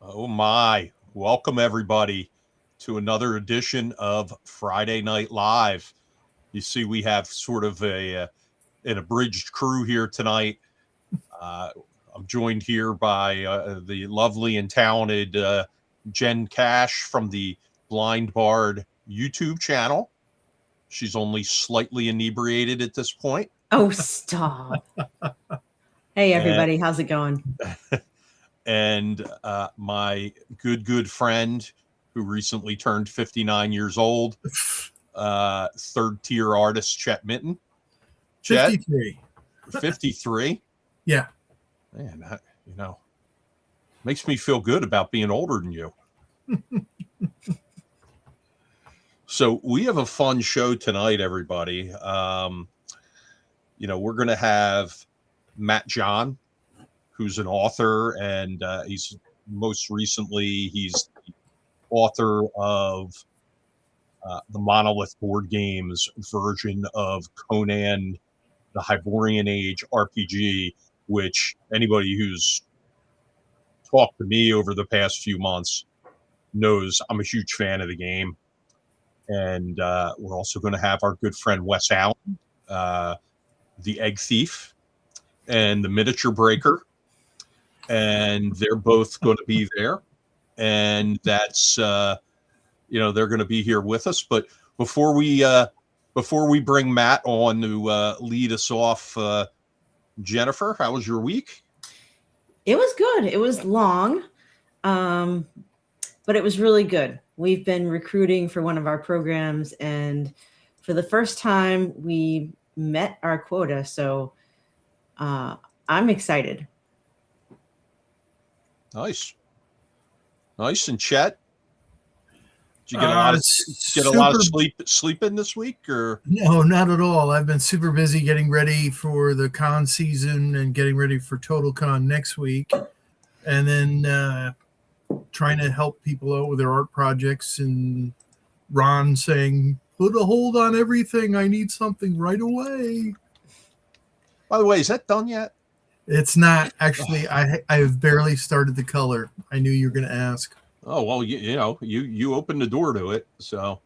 Oh my. Welcome everybody to another edition of Friday Night Live. You see we have sort of an abridged crew here tonight. I'm joined here by the lovely and talented Jen Cash from the Blind Bard YouTube channel. She's only slightly inebriated at this point. Oh, stop. Hey, everybody. How's it going? And my good friend who recently turned 59 years old, third tier artist Chet Minton. 53. 53? Yeah. Man, that, makes me feel good about being older than you. So we have a fun show tonight, everybody. We're going to have Matt John, who's an author, and he's the author of the Monolith board games version of Conan, the Hyborian Age RPG, which anybody who's talked to me over the past few months knows I'm a huge fan of the game. And we're also going to have our good friend Wes Allen, the Egg Thief, and the Miniature Breaker. And they're both going to be there. And that's, they're going to be here with us. But before we bring Matt on to lead us off, Jennifer, how was your week? It was good. It was long, but it was really good. We've been recruiting for one of our programs, and for the first time, we met our quota. So I'm excited. Nice. And Chet, did you get a lot of sleep in this week, or? No, not at all. I've been super busy getting ready for the con season and getting ready for Total Con next week, and then trying to help people out with their art projects. And Ron saying, "Put a hold on everything. I need something right away." By the way, is that done yet? It's not actually. I've barely started the color. I knew you were going to ask. Oh well, you opened the door to it, so.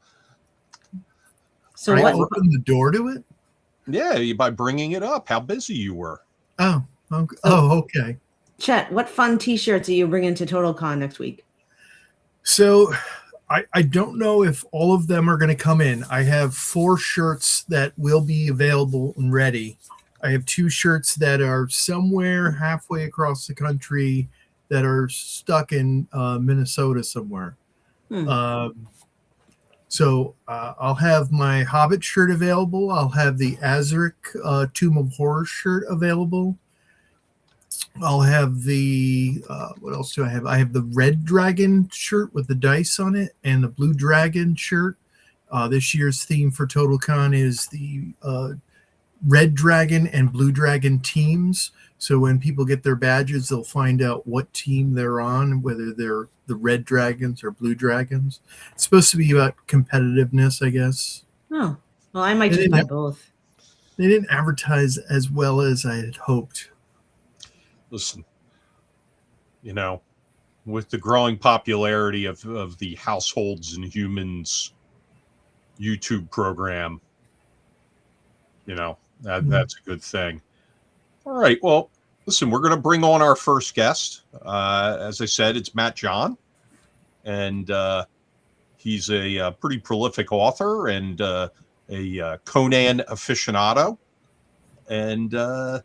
So I opened the door to it? Yeah, by bringing it up. How busy you were. Oh, okay. Chet, what fun T-shirts are you bringing to Total Con next week? So, I don't know if all of them are going to come in. I have 4 shirts that will be available and ready. I have 2 shirts that are somewhere halfway across the country that are stuck in Minnesota somewhere. So I'll have my Hobbit shirt available. I'll have the Azaric Tomb of Horror shirt available. I'll have the, what else do I have? I have the Red Dragon shirt with the dice on it and the Blue Dragon shirt. This year's theme for Total Con is the Red Dragon and Blue Dragon teams. So when people get their badges, they'll find out what team they're on, whether they're the Red Dragons or Blue Dragons. It's supposed to be about competitiveness, I guess. Oh, well, I might just buy both. They didn't advertise as well as I had hoped. Listen, with the growing popularity of the Households and Humans YouTube program, that's a good thing. All right. Well, listen, we're going to bring on our first guest. As I said, it's Matt John, and he's a pretty prolific author and a Conan aficionado. And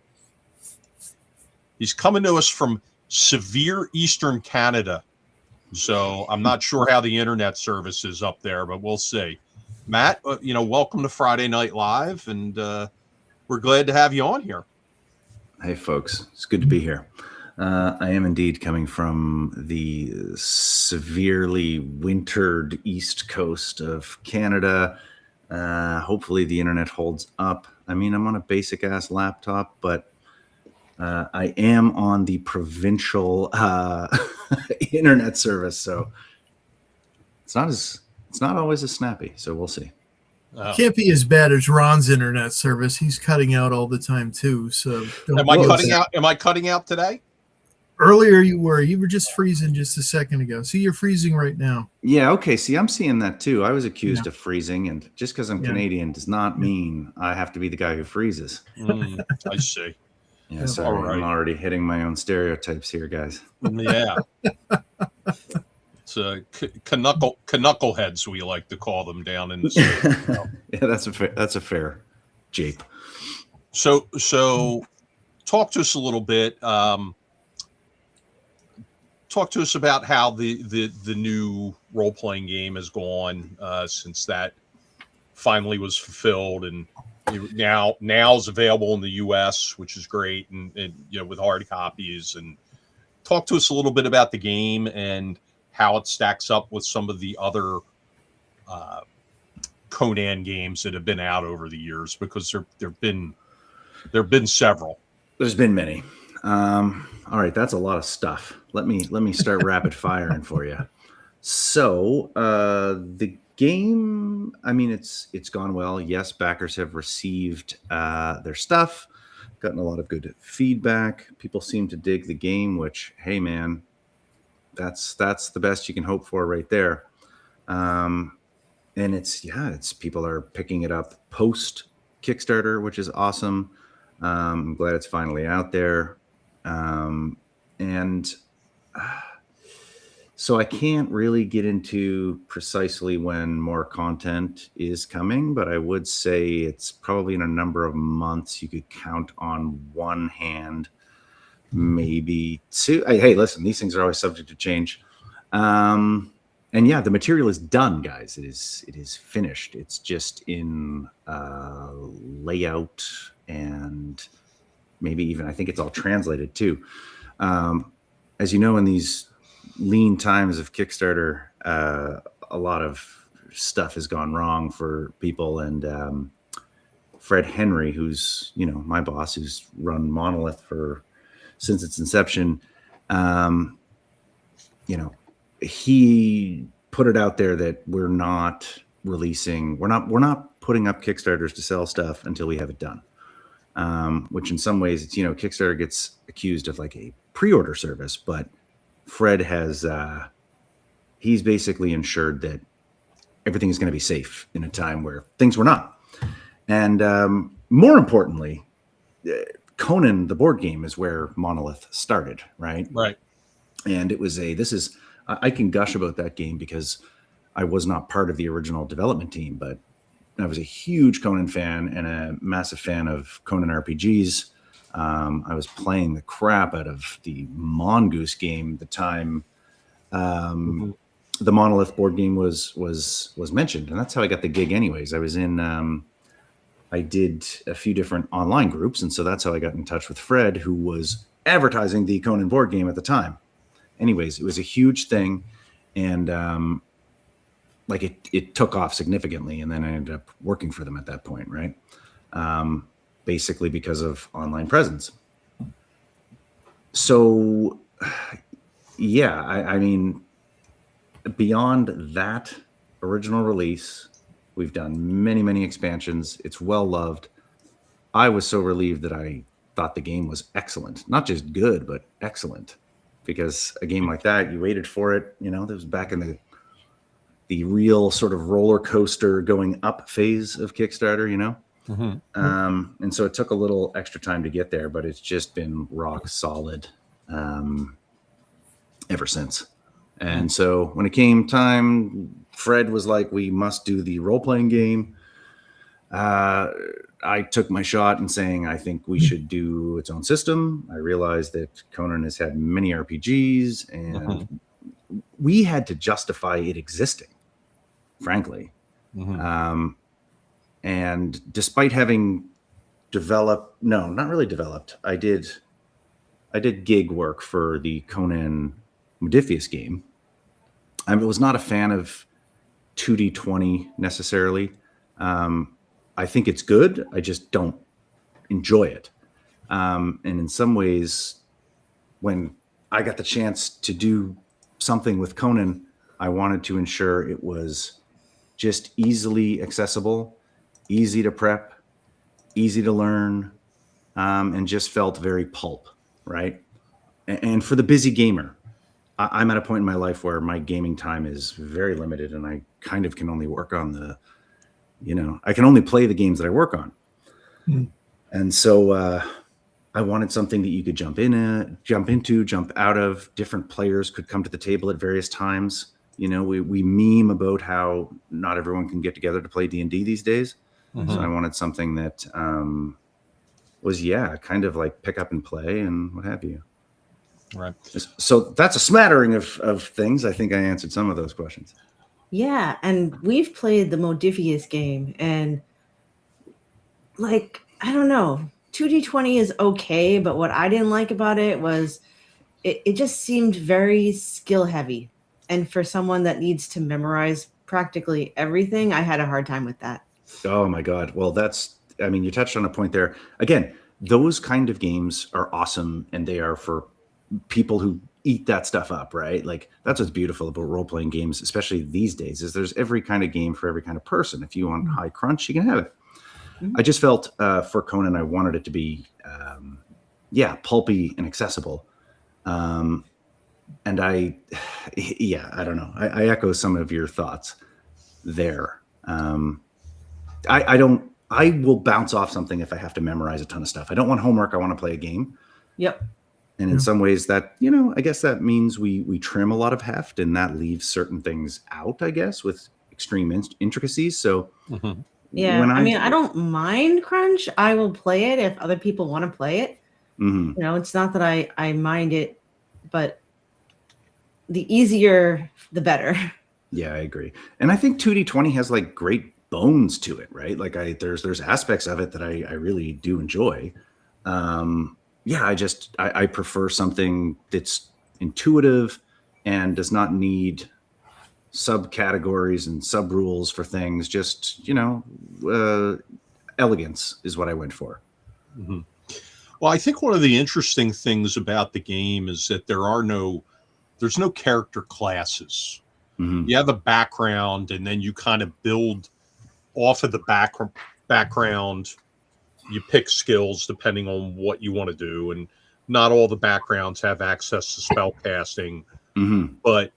he's coming to us from severe Eastern Canada. So I'm not sure how the internet service is up there, but we'll see. Matt, welcome to Friday Night Live, and we're glad to have you on here. Hey, folks. It's good to be here. I am indeed coming from the severely wintered east coast of Canada. Hopefully the internet holds up. I mean, I'm on a basic-ass laptop, but I am on the provincial internet service, so it's not always as snappy, so we'll see. Can't be as bad as Ron's internet service. He's cutting out all the time too. So am I cutting out today? Earlier you were just freezing just a second ago. See, you're freezing right now. Yeah, okay. See, I'm seeing that too. I was accused of freezing, and just because I'm Yeah. Canadian does not mean I have to be the guy who freezes. I see. Yeah, sorry. All right. I'm already hitting my own stereotypes here, guys. Yeah. It's knuckleheads, we like to call them down in the state. Yeah, that's a fair jape. So talk to us a little bit. Talk to us about how the new role-playing game has gone since that finally was fulfilled, and now is available in the US, which is great, and with hard copies. And talk to us a little bit about the game and how it stacks up with some of the other Conan games that have been out over the years, because there've been several. There's been many. All right, that's a lot of stuff. Let me start rapid firing for you. So the game, I mean, it's gone well. Yes, backers have received their stuff, gotten a lot of good feedback. People seem to dig the game, which, hey man, that's the best you can hope for right there. And it's people are picking it up post Kickstarter, which is awesome. I'm glad it's finally out there. So I can't really get into precisely when more content is coming, but I would say it's probably in a number of months. You could count on one hand, maybe two. Hey, listen, these things are always subject to change. And yeah, the material is done, guys. It is finished. It's just in layout, and maybe even I think it's all translated too. As you know, in these lean times of Kickstarter, a lot of stuff has gone wrong for people. And Fred Henry, who's my boss, who's run Monolith since its inception, he put it out there that we're not putting up Kickstarters to sell stuff until we have it done. Which in some ways, it's Kickstarter gets accused of like a pre-order service, but Fred has he's basically ensured that everything is going to be safe in a time where things were not. And more importantly, Conan, the board game, is where Monolith started, right? Right. And it was I can gush about that game because I was not part of the original development team, but I was a huge Conan fan and a massive fan of Conan RPGs. I was playing the crap out of the Mongoose game at the time the Monolith board game was mentioned, and that's how I got the gig. Anyways, I was in. I did a few different online groups, and so that's how I got in touch with Fred, who was advertising the Conan board game at the time. Anyways, it was a huge thing, and it took off significantly, and then I ended up working for them at that point, right? Basically because of online presence. So, yeah, I mean, beyond that original release, we've done many, many expansions. It's well loved. I was so relieved that I thought the game was excellent, not just good, but excellent. Because a game like that, you waited for it. That was back in the real sort of roller coaster going up phase of Kickstarter. Mm-hmm. And so it took a little extra time to get there, but it's just been rock solid ever since. And so when it came time, Fred was like, we must do the role-playing game. I took my shot in saying, I think we should do its own system. I realized that Conan has had many RPGs, and we had to justify it existing, frankly. Mm-hmm. And despite having not really developed, I did gig work for the Conan Modiphius game. I was not a fan of 2D20 necessarily. I think it's good. I just don't enjoy it. And in some ways, when I got the chance to do something with Conan, I wanted to ensure it was just easily accessible, easy to prep, easy to learn, and just felt very pulp, right? and for the busy gamer, I'm at a point in my life where my gaming time is very limited, and I kind of can only work on I can only play the games that I work on. Hmm. And so I wanted something that you could jump into, jump out of. Different players could come to the table at various times. We meme about how not everyone can get together to play D&D these days. Mhm. So I wanted something that was, kind of like pick up and play and what have you. Right. So that's a smattering of things. I think I answered some of those questions. Yeah, and we've played the Modifius game, and like, I don't know, 2D20 is okay, but what I didn't like about it was it just seemed very skill heavy. And for someone that needs to memorize practically everything, I had a hard time with that. Oh my God. Well, you touched on a point there. Again, those kind of games are awesome, and they are for people who eat that stuff up, right? Like, that's what's beautiful about role-playing games, especially these days, is there's every kind of game for every kind of person. If you want high crunch, you can have it. I just felt for Conan, I wanted it to be, pulpy and accessible. And I don't know. I echo some of your thoughts there. I will bounce off something if I have to memorize a ton of stuff. I don't want homework. I want to play a game. Yep. And in some ways that, I guess that means we trim a lot of heft, and that leaves certain things out, I guess, with extreme intricacies. So yeah, I don't mind crunch. I will play it if other people want to play it. It's not that I mind it, but the easier, the better. Yeah, I agree. And I think 2D20 has like great bones to it, right? Like there's aspects of it that I really do enjoy. I prefer something that's intuitive and does not need subcategories and sub rules for things. Just, elegance is what I went for. Mm-hmm. Well, I think one of the interesting things about the game is that there's no character classes. Mm-hmm. You have a background, and then you kind of build off of the background. You pick skills depending on what you want to do, and not all the backgrounds have access to spell casting. Mm-hmm. But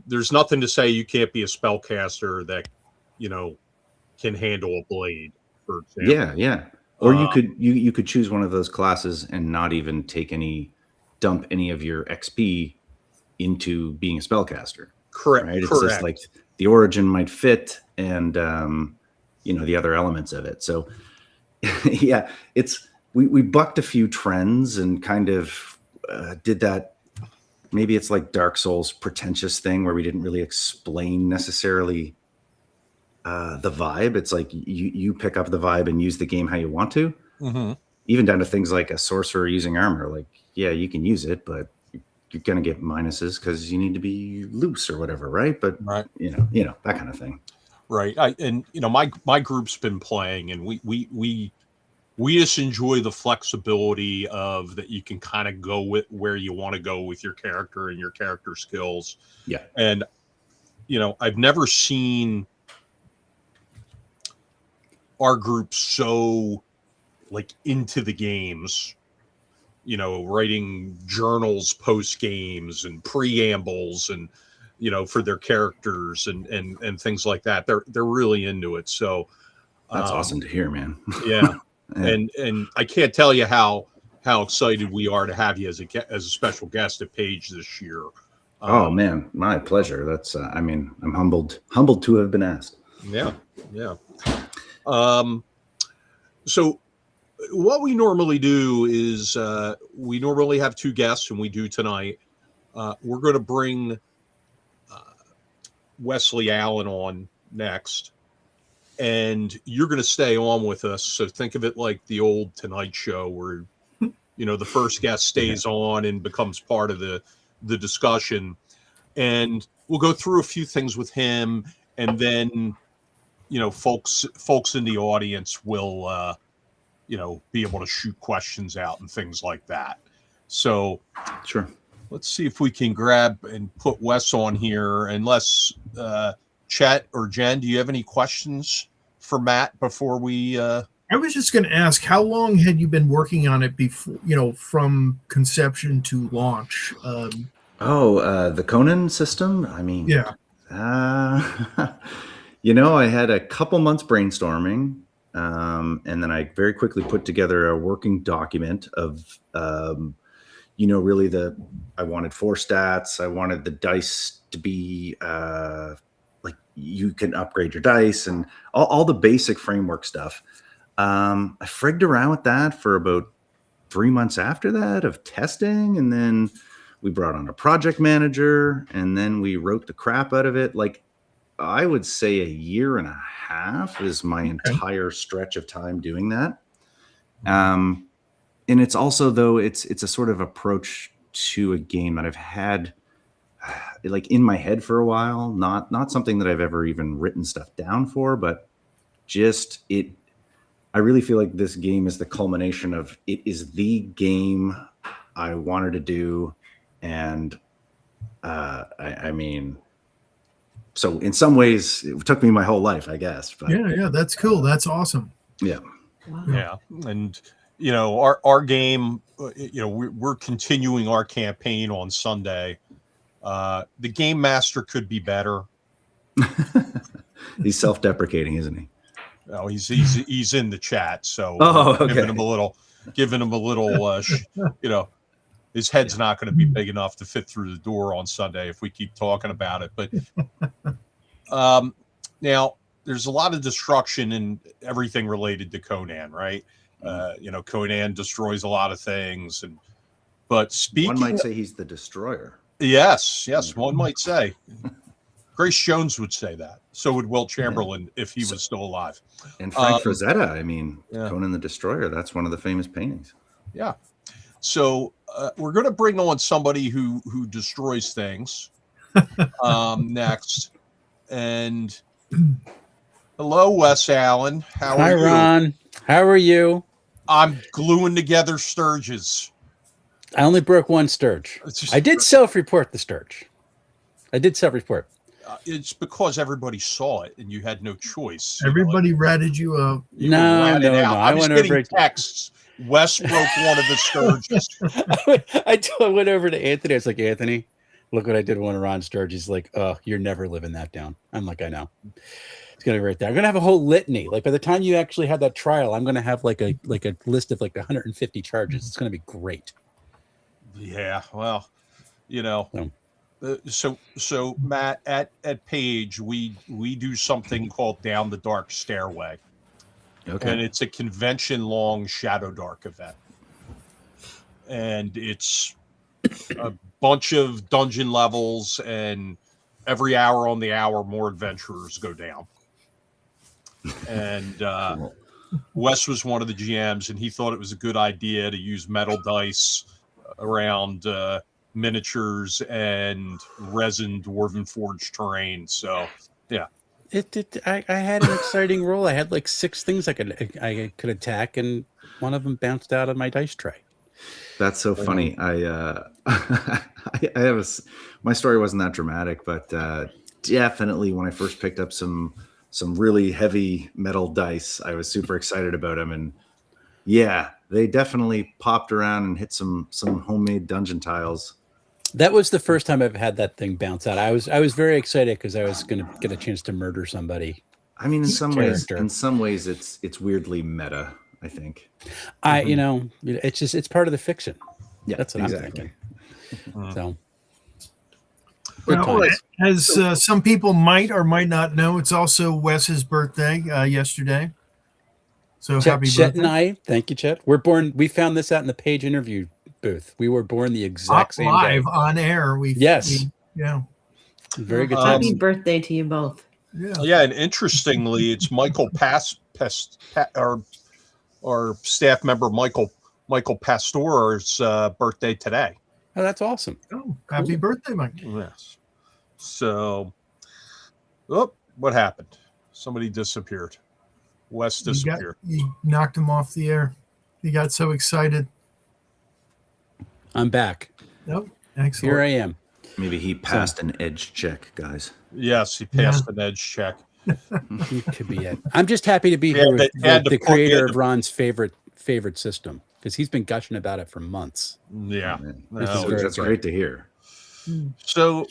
there's nothing to say you can't be a spellcaster that can handle a blade, for example. Yeah. Or you could choose one of those classes and not even dump any of your XP into being a spellcaster. Correct. Right? It's Correct. just like the origin might fit, and the other elements of it. So yeah, we bucked a few trends and kind of did that. Maybe it's like Dark Souls pretentious thing where we didn't really explain necessarily the vibe. It's like you pick up the vibe and use the game how you want to. Mm-hmm. Even down to things like a sorcerer using armor. Like, yeah, you can use it, but you're going to get minuses because you need to be loose or whatever, right? But right, that kind of thing. Right. My group's been playing, and we just enjoy the flexibility of that. You can kind of go with where you want to go with your character and your character skills. Yeah. And I've never seen our group so like into the games, writing journals post games and preambles and for their characters and things like that. They're really into it. So that's awesome to hear, man. Yeah. And I can't tell you how excited we are to have you as a special guest at Page this year. Oh man, my pleasure. That's I'm humbled to have been asked. Yeah. So what we normally do is we normally have two guests, and we do tonight. We're going to bring Wesley Allen on next, and you're going to stay on with us. So think of it like the old Tonight Show, where the first guest stays on and becomes part of the discussion, and we'll go through a few things with him, and then folks in the audience will be able to shoot questions out and things like that. So sure. Let's see if we can grab and put Wes on here. Unless Chet or Jen, do you have any questions for Matt before we I was just going to ask, how long had you been working on it before, from conception to launch? The Conan system. I mean, Yeah. I had a couple months brainstorming, and then I very quickly put together a working document of, really I wanted 4 stats. I wanted the dice to be like you can upgrade your dice and all the basic framework stuff. I frigged around with that for about 3 months after that of testing, and then we brought on a project manager, and then we wrote the crap out of it. Like, I would say 1.5 years is my entire stretch of time doing that. And it's also, though, it's a sort of approach to a game that I've had like in my head for a while, not something that I've ever even written stuff down for, but just I really feel like this game is the culmination of, it is the game I wanted to do. And I mean, so in some ways it took me my whole life, I guess. But Yeah, that's cool. That's awesome. Yeah. Wow. Yeah. And, our game, we're continuing our campaign on Sunday. The game master could be better. He's self-deprecating, isn't he? No, he's in the chat, so okay. giving him a little, his head's not going to be big enough to fit through the door on Sunday if we keep talking about it. But now there's a lot of destruction and everything related to Conan, right? Conan destroys a lot of things, but speaking, one might say he's the destroyer. Yes, one might say. Grace Jones would say that. So would Will Chamberlain if he was still alive. And Frank Frazetta, Conan the Destroyer, that's one of the famous paintings. Yeah. So we're going to bring on somebody who destroys things next. And hello, Wes Allen. Hi, Ron. How are you? I'm gluing together Sturges. I only broke one Sturge. I did self-report the Sturge. It's because everybody saw it and you had no choice. Everybody ratted you out. No. I was getting texts. Wes broke one of the Sturges. I went over to Anthony. I was like, Anthony, look what I did with one of Ron's Sturge. He's like, oh, you're never living that down. I'm like, I know. It's going to be right there. I'm going to have a whole litany. Like, by the time you actually have that trial, I'm going to have like a list of like 150 charges. It's going to be great. Yeah, well, so Matt, at Page, we do something called Down the Dark Stairway. Okay. And it's a convention-long Shadow Dark event. And it's a bunch of dungeon levels, and every hour on the hour, more adventurers go down. And Cool. Wes was one of the GMs, and he thought it was a good idea to use metal dice around miniatures and resin dwarven forged terrain. So, yeah. I had an exciting roll. I had like 6 things I could attack, and one of them bounced out of my dice tray. That's so funny. I have my story wasn't that dramatic, but definitely when I first picked up some really heavy metal dice, I was super excited about them, and yeah, they definitely popped around and hit some homemade dungeon tiles. That was the first time I've had that thing bounce out. I was very excited because I was going to get a chance to murder somebody. I mean, in some ways, it's weirdly meta, I think. It's part of the fiction. Yeah, that's what exactly. I'm thinking. So, well, as some people might or might not know, it's also Wes's birthday yesterday. So happy Chet birthday! And I, thank you, Chet. We're born. We found this out in the Page interview booth. We were born the exact same live day. on air. Yeah. Very good. Happy birthday to you both. Yeah, and interestingly, it's Michael our staff member Michael Pastor's birthday today. Oh, that's awesome. Oh, happy birthday, Mike. Yes. So, what happened? Somebody disappeared. Wes disappeared. You knocked him off the air. He got so excited. I'm back. Nope. Excellent. Here I am. Maybe he passed an edge check, guys. Yes, he passed an edge check. It could be it. I'm just happy to be here with the creator of Ron's favorite system, because he's been gushing about it for months. Yeah, that's great to hear. So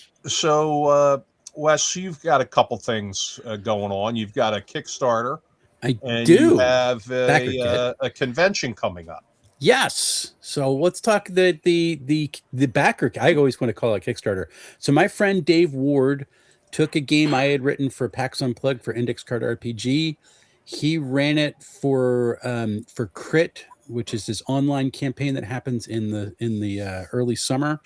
Wes, you've got a couple things going on. You've got a Kickstarter. I and do. You have a convention coming up. Yes. So let's talk the backer. I always want to call it Kickstarter. So my friend Dave Ward took a game I had written for PAX Unplugged for Index Card RPG. He ran it for Crit, which is this online campaign that happens in the early summer,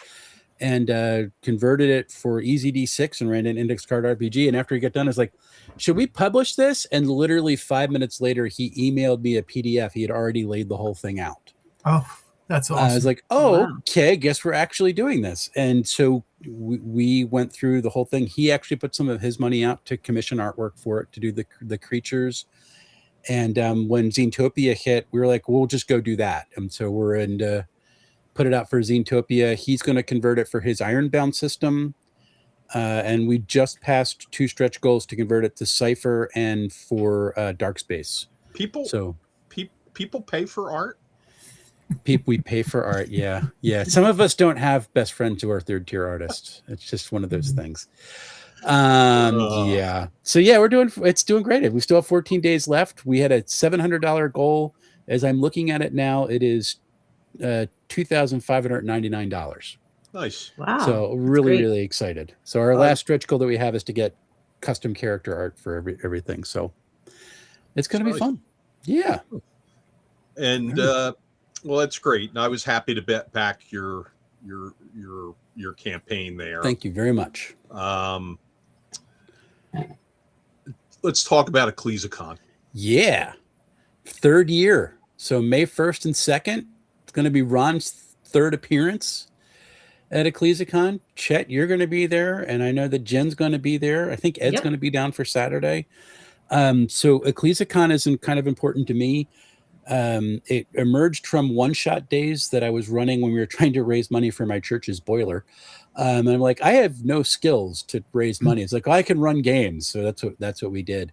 and converted it for EZD6 and ran it in Index Card RPG. And after he got done, I was like, should we publish this? And literally 5 minutes later, he emailed me a PDF. He had already laid the whole thing out. Oh, that's awesome. I was like, okay, guess we're actually doing this. And so we went through the whole thing. He actually put some of his money out to commission artwork for it, to do the creatures. And when Xenotopia hit, we were like, we'll just go do that. And so we're in put it out for Xenotopia. He's going to convert it for his Ironbound system. And we just passed 2 stretch goals to convert it to Cypher and for Dark Space. People pay for art? We pay for art. Yeah. Some of us don't have best friends who are 3rd-tier artists. It's just one of those things. Yeah. So yeah, it's doing great. We still have 14 days left. We had a $700 goal. As I'm looking at it now, it is $2,599. Nice. Wow. So really excited. So our last stretch goal that we have is to get custom character art for everything. So it's going to be fun. Yeah. And well, that's great. And I was happy to back your campaign there. Thank you very much. Let's talk about Ecclesicon. Yeah. 3rd year. So May 1st and 2nd, it's going to be Ron's 3rd appearance at Ecclesicon. Chet, you're going to be there. And I know that Jen's going to be there. I think Ed's going to be down for Saturday. So Ecclesicon is kind of important to me. It emerged from one-shot days that I was running when we were trying to raise money for my church's boiler. And I'm like, I have no skills to raise money. It's like, I can run games. So that's what we did.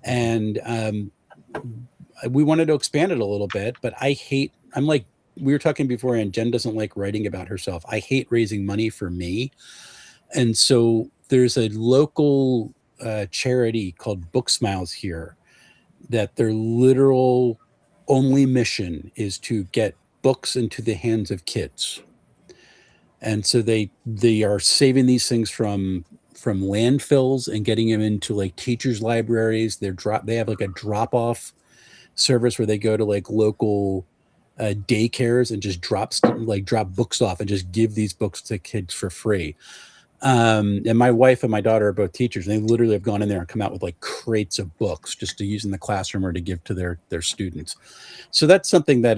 And we wanted to expand it a little bit, but I'm like, we were talking before, and Jen doesn't like writing about herself. I hate raising money for me. And so there's a local charity called Book Smiles here that their literal only mission is to get books into the hands of kids. And so they are saving these things from landfills and getting them into like teachers' libraries. They have like a drop-off service where they go to like local daycares and just drop books off and just give these books to kids for free. And my wife and my daughter are both teachers, and they literally have gone in there and come out with like crates of books just to use in the classroom or to give to their students. So that's something that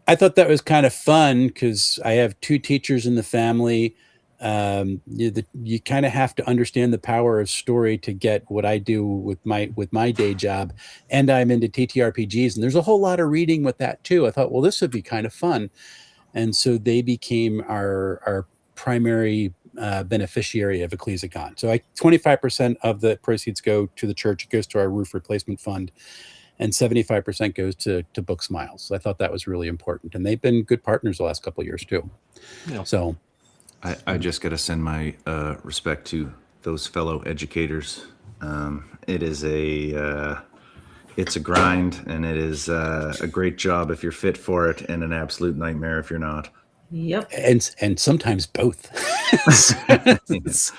I thought that was kind of fun, because I have 2 teachers in the family. You kind of have to understand the power of story to get what I do with my day job. And I'm into TTRPGs, and there's a whole lot of reading with that too. I thought, well, this would be kind of fun. And so they became our primary beneficiary of Ecclesicon. So 25% of the proceeds go to the church. It goes to our roof replacement fund, and 75% goes to Book Smiles. So I thought that was really important, and they've been good partners the last couple of years too. Yeah. So I just got to send my respect to those fellow educators. It is it's a grind, and it is a great job if you're fit for it, and an absolute nightmare if you're not. Yep. And sometimes both.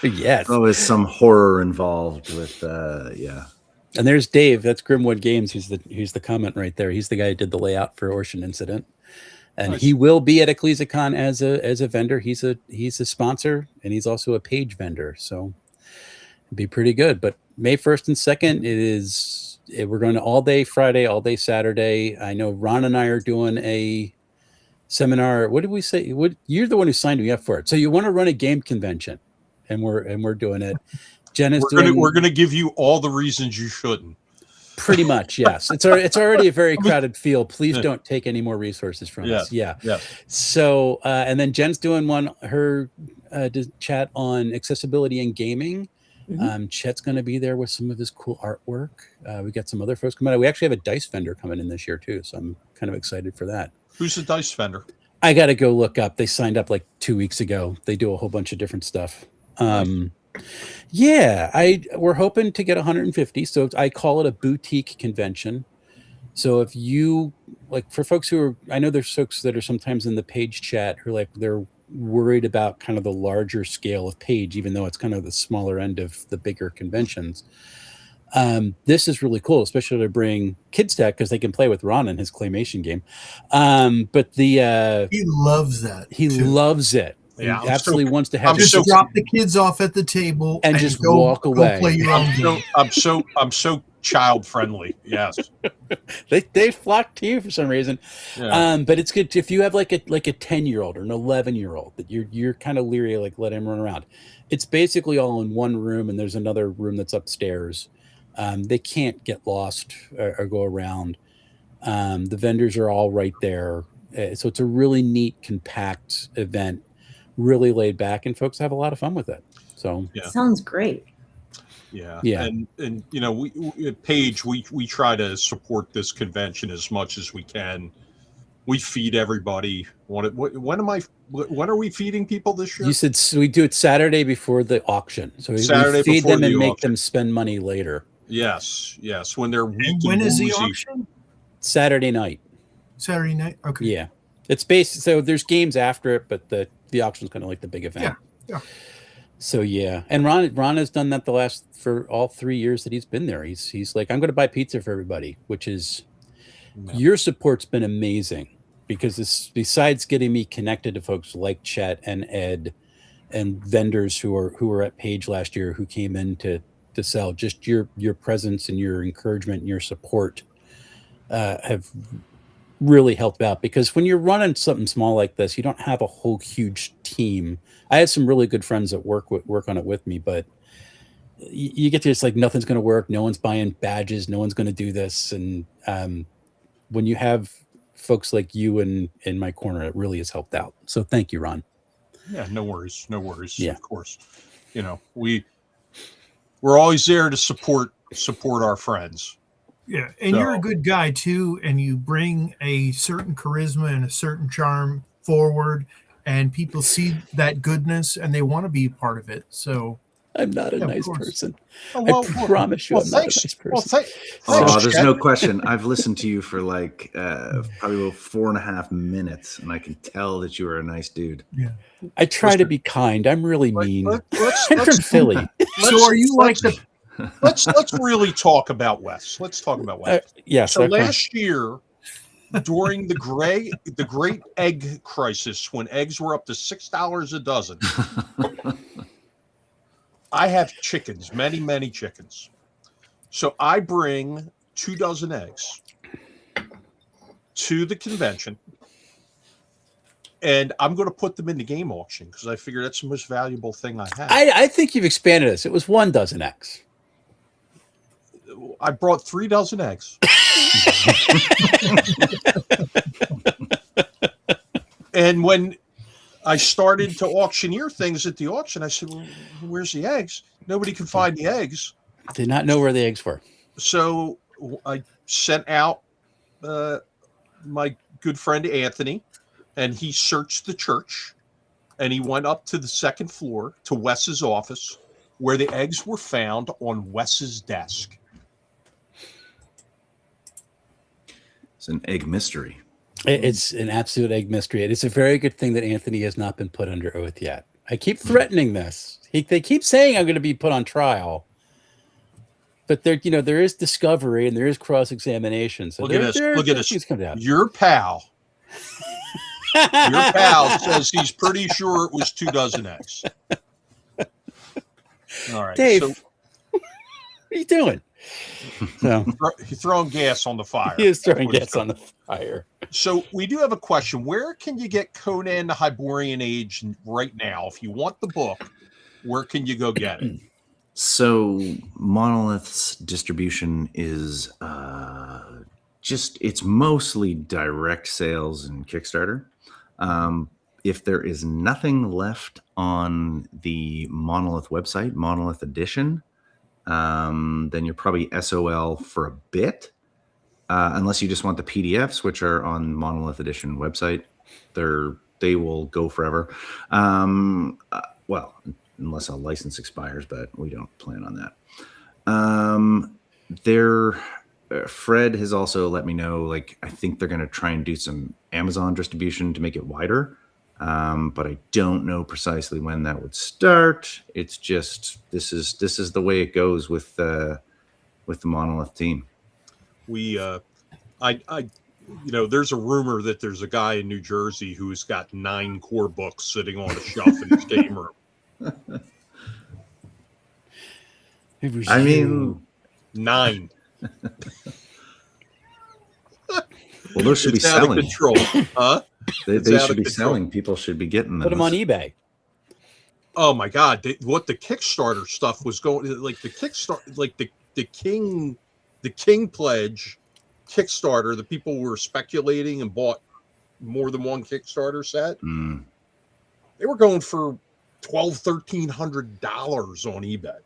Yes. Always some horror involved with And there's Dave. That's Grimwood Games. He's the comment right there. He's the guy who did the layout for Ocean Incident. And nice. He will be at Ecclesicon as a vendor. He's a sponsor, and he's also a page vendor. So it'd be pretty good. But May 1st and 2nd, we're going to all day Friday, all day Saturday. I know Ron and I are doing a seminar. What did we say? You're the one who signed me up for it. So you want to run a game convention, and we're doing it. Jen is we're going to give you all the reasons you shouldn't. Pretty much, yes. It's already a very crowded field. Please don't take any more resources from us. Yeah. So, and then Jen's doing her chat on accessibility in gaming. Chet's going to be there with some of his cool artwork. We got some other folks coming out. We actually have a dice vendor coming in this year too, so I'm kind of excited for that. Who's the dice vendor? I got to go look up. They signed up like 2 weeks ago. They do a whole bunch of different stuff. Nice. Yeah, we're hoping to get 150. So I call it a boutique convention. So if you like, for folks who are, I know there's folks that are sometimes in the page chat who like they're worried about kind of the larger scale of page, even though it's kind of the smaller end of the bigger conventions. This is really cool, especially to bring kids to that because they can play with Ron in his claymation game. But he loves that. He loves it. Yeah, he absolutely wants to have. Just drop the kids off at the table and just walk away. Go play your own game. I'm so child friendly. Yes, they flock to you for some reason. Yeah. But it's good if you have like a 10-year-old or an 11-year-old that you're kind of leery, like let him run around. It's basically all in one room, and there's another room that's upstairs. They can't get lost or go around. The vendors are all right there, so it's a really neat, compact event. Really laid back, and folks have a lot of fun with it. So yeah. Sounds great. Yeah. And you know, we at Page, we try to support this convention as much as we can. We feed everybody. When are we feeding people this year? You said we do it Saturday before the auction. So we feed them and make them spend money later. Yes. When they're when is the auction? Saturday night. Saturday night. Okay. Yeah, it's based. So there's games after it, but the auction's kind of like the big event. Yeah. So yeah, and Ron has done that for all 3 years that he's been there. He's like, I'm going to buy pizza for everybody, which is your support's been amazing because besides getting me connected to folks like Chet and Ed and vendors who were at Page last year who came in to sell, just your presence and your encouragement and your support have really helped out, because when you're running something small like this, you don't have a whole huge team. I have some really good friends that work on it with me, but you get to just like, nothing's going to work. No one's buying badges. No one's going to do this. And when you have folks like you in my corner, it really has helped out. So thank you, Ron. Yeah, no worries. Yeah. Of course. You know, we're always there to support our friends. Yeah, and you're a good guy too, and you bring a certain charisma and a certain charm forward, and people see that goodness and they want to be a part of it. So I'm not a nice person. Oh, I promise you, I'm not a nice person. There's no question. I've listened to you for like probably about 4.5 minutes, and I can tell that you are a nice dude. Yeah, I try to be kind. I'm really mean. I'm from Philly. So are you like the? Let's really talk about Wes. Let's talk about Wes. Yes. So last year, during the great egg crisis, when eggs were up to $6 a dozen, I have chickens, many chickens. So I bring 2 dozen eggs to the convention, and I'm going to put them in the game auction because I figure that's the most valuable thing I have. I think you've expanded this. It was 1 dozen eggs. I brought 3 dozen eggs. And when I started to auctioneer things at the auction, I said, well, where's the eggs? Nobody could find the eggs. Did not know where the eggs were. So I sent out my good friend Anthony, and he searched the church, and he went up to the 2nd floor to Wes's office, where the eggs were found on Wes's desk. It's an egg mystery. It's an absolute egg mystery. It's a very good thing that Anthony has not been put under oath yet. I keep threatening this. They keep saying I'm going to be put on trial, but there is discovery and there is cross-examination. So look at this. Your pal says he's pretty sure it was 2 dozen eggs. All right, Dave, what are you doing? So he's throwing gas on the fire. He is throwing gas on the fire. So we do have a question. Where can you get Conan the Hyborian Age right now? If you want the book, where can you go get it? So Monolith's distribution is it's mostly direct sales and Kickstarter. if there is nothing left on the Monolith website, Monolith Edition, then you're probably SOL for a bit, unless you just want the PDFs, which are on Monolith Edition website. They will go forever. Well, unless a license expires, but we don't plan on that. Fred has also let me know, like, I think they're going to try and do some Amazon distribution to make it wider. But I don't know precisely when that would start. It's just, this is the way it goes with the Monolith team. There's a rumor that there's a guy in New Jersey who's got 9 core books sitting on a shelf in his game room. I mean, 9. Well, those should it's be out selling. Of control, huh? They should be selling. People should be getting them. Put them on eBay. Oh my God! What the Kickstarter stuff was going, like the Kickstarter, like the King Pledge Kickstarter. The people were speculating and bought more than one Kickstarter set. They were going for $1,200-$1,300 on eBay.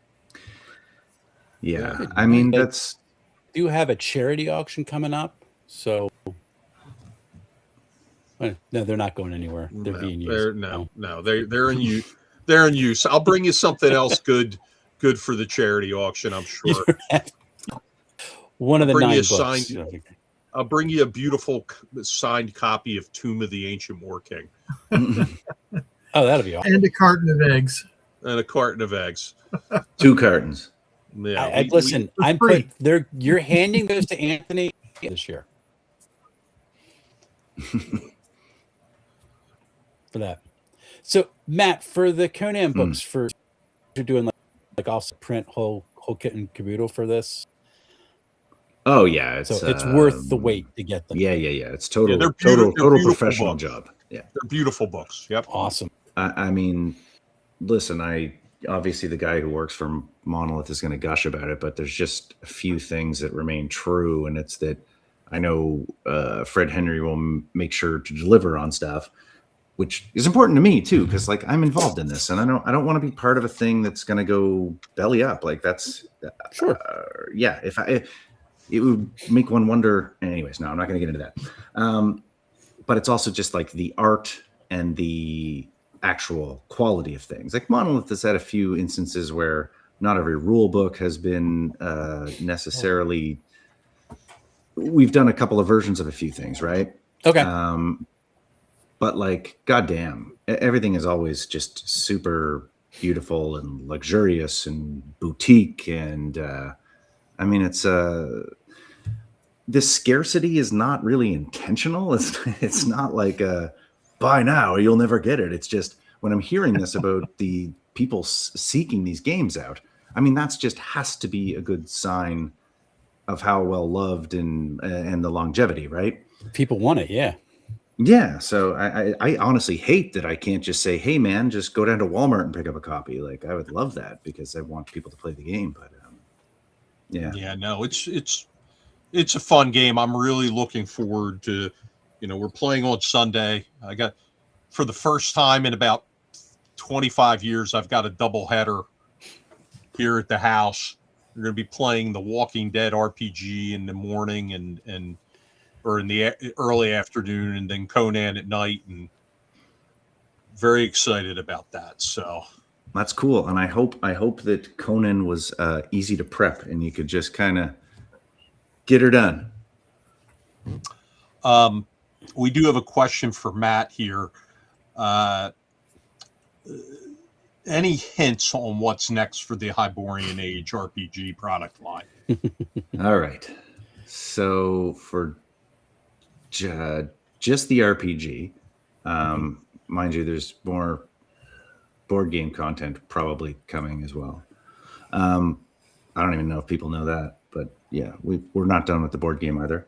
Yeah, I mean, that's. Do have a charity auction coming up, so no, they're not going anywhere. They're being used. They're in use. They're in use. I'll bring you something else good for the charity auction. I'm sure. One of the 9 books. I'll bring you a beautiful signed copy of Tomb of the Ancient War King. Oh, that'll be awesome. And a carton of eggs. 2 cartons. Yeah, listen, you're handing those to Anthony this year. For that. So Matt, for the Conan books, you're doing like also print whole kit and caboodle for this. Oh yeah, it's worth the wait to get them. Yeah. It's total professional books. Job. Yeah, they're beautiful books. Yep, awesome. I mean, listen, obviously the guy who works for Monolith is going to gush about it, but there's just a few things that remain true, and it's that I know Fred Henry will make sure to deliver on stuff, which is important to me too, because like I'm involved in this, and I don't want to be part of a thing that's going to go belly up. Like that's sure. Yeah, it would make one wonder. Anyways, no, I'm not going to get into that. But it's also just like the art and the actual quality of things. Like Monolith has had a few instances where not every rule book has been necessarily. We've done a couple of versions of a few things, right? Okay. But like, goddamn, everything is always just super beautiful and luxurious and boutique. And I mean, it's this scarcity is not really intentional. It's not like buy now or you'll never get it. It's just when I'm hearing this about the people seeking these games out, I mean, that's just has to be a good sign of how well loved and the longevity, right? People want it, yeah. Yeah, so I honestly hate that I can't just say, hey man, just go down to Walmart and pick up a copy. Like I would love that because I want people to play the game, but yeah, no, it's a fun game. I'm really looking forward to, we're playing on Sunday. I got, for the first time in about 25 years, I've got a doubleheader here at the house. We're going to be playing the Walking Dead RPG in the morning or in the early afternoon, and then Conan at night, and very excited about that. So that's cool. And I hope that Conan was easy to prep and you could just kind of get her done. We do have a question for Matt here. Any hints on what's next for the Hyborian Age RPG product line? All right. So for just the RPG, mind you, there's more board game content probably coming as well. I don't even know if people know that, but yeah, we're not done with the board game either.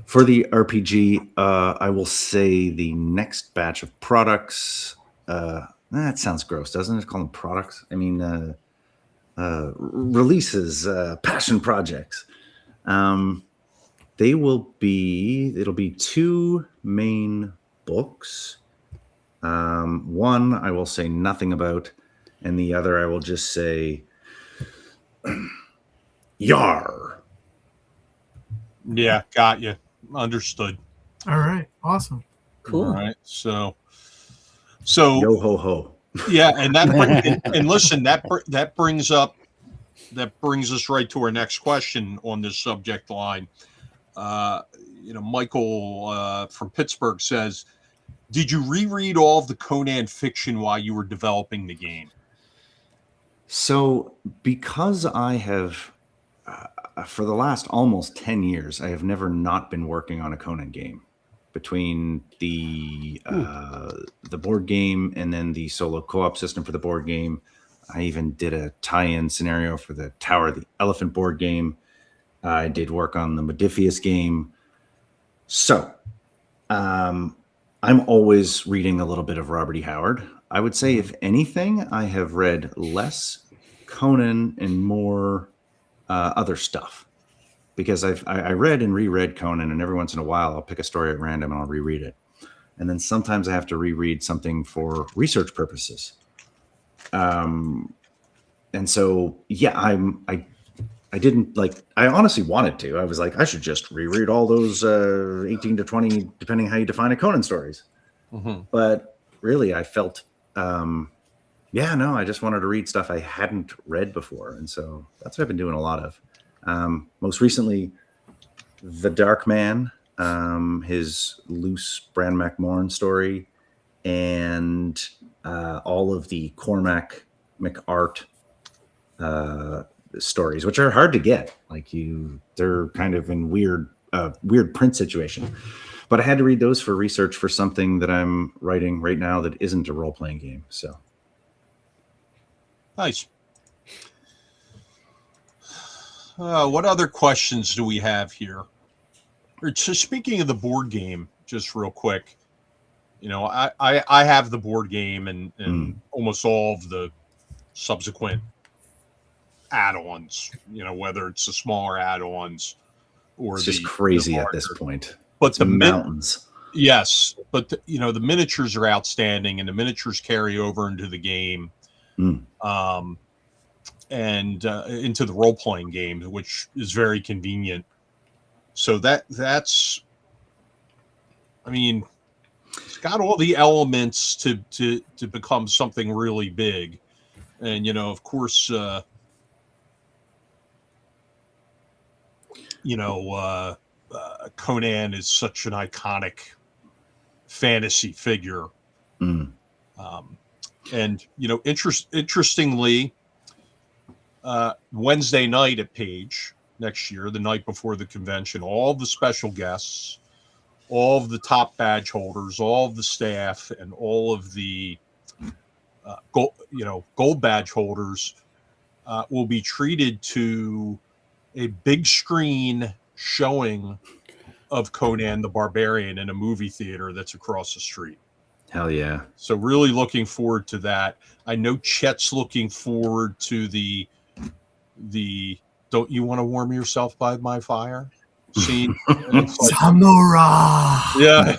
For the RPG, I will say the next batch of products, that sounds gross, doesn't it? Call them products. I mean, releases, passion projects. It'll be 2 main books. One I will say nothing about, and the other I will just say, Yar. Yeah, got you. Understood. All right. Awesome. Cool. All right. So Yo ho ho. yeah, and and listen, that brings us right to our next question on this subject line. Michael from Pittsburgh says, did you reread all of the Conan fiction while you were developing the game? So, because I have, for the last almost 10 years, I have never not been working on a Conan game. Between the board game and then the solo co-op system for the board game, I even did a tie-in scenario for the Tower of the Elephant board game. I did work on the Modiphius game. So, I'm always reading a little bit of Robert E. Howard. I would say, if anything, I have read less Conan and more other stuff, because I read and reread Conan, and every once in a while I'll pick a story at random and I'll reread it. And then sometimes I have to reread something for research purposes. And so, yeah, I didn't I honestly wanted to. I was like, I should just reread all those 18 to 20, depending how you define a Conan stories. Mm-hmm. But really, I felt, I just wanted to read stuff I hadn't read before. And so that's what I've been doing a lot of. Most recently, The Dark Man, his loose Bran McMorn story, and all of the Cormac McArt stories, which are hard to get. They're kind of in weird print situation. But I had to read those for research for something that I'm writing right now that isn't a role-playing game. So nice. What other questions do we have here? So speaking of the board game, just real quick, I have the board game and almost all of the subsequent add-ons, whether it's the smaller add-ons or it's just crazy at this point. But the mountains. Yes, but the miniatures are outstanding, and the miniatures carry over into the game, and into the role-playing game, which is very convenient. So that's, it's got all the elements to become something really big, and of course, Conan is such an iconic fantasy figure. And interestingly, Wednesday night at Page next year, the night before the convention, all the special guests, all of the top badge holders, all of the staff, and all of the gold badge holders will be treated to a big screen showing of Conan the Barbarian in a movie theater that's across the street. Hell yeah. So really looking forward to that. I know Chet's looking forward to the Don't You Want to Warm Yourself by My Fire scene. Samurai. Yeah.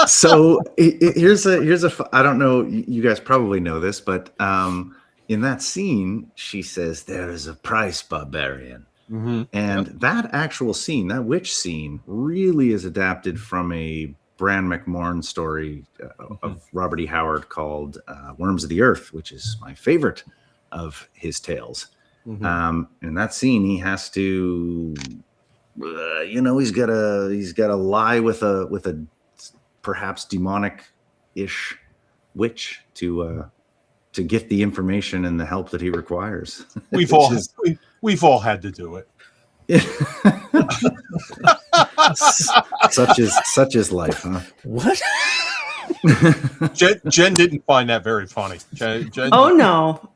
So here's a I don't know, you guys probably know this, but in that scene, she says, "There is a price, barbarian." Mm-hmm. And that actual scene, that witch scene, really is adapted from a Bran McMorn story of Robert E. Howard called Worms of the Earth, which is my favorite of his tales. In that scene, he has to, he's got to lie with a perhaps demonic-ish witch to get the information and the help that he requires. We've all had to do it. Such is life, huh? What? Jen didn't find that very funny. Jen, Oh no,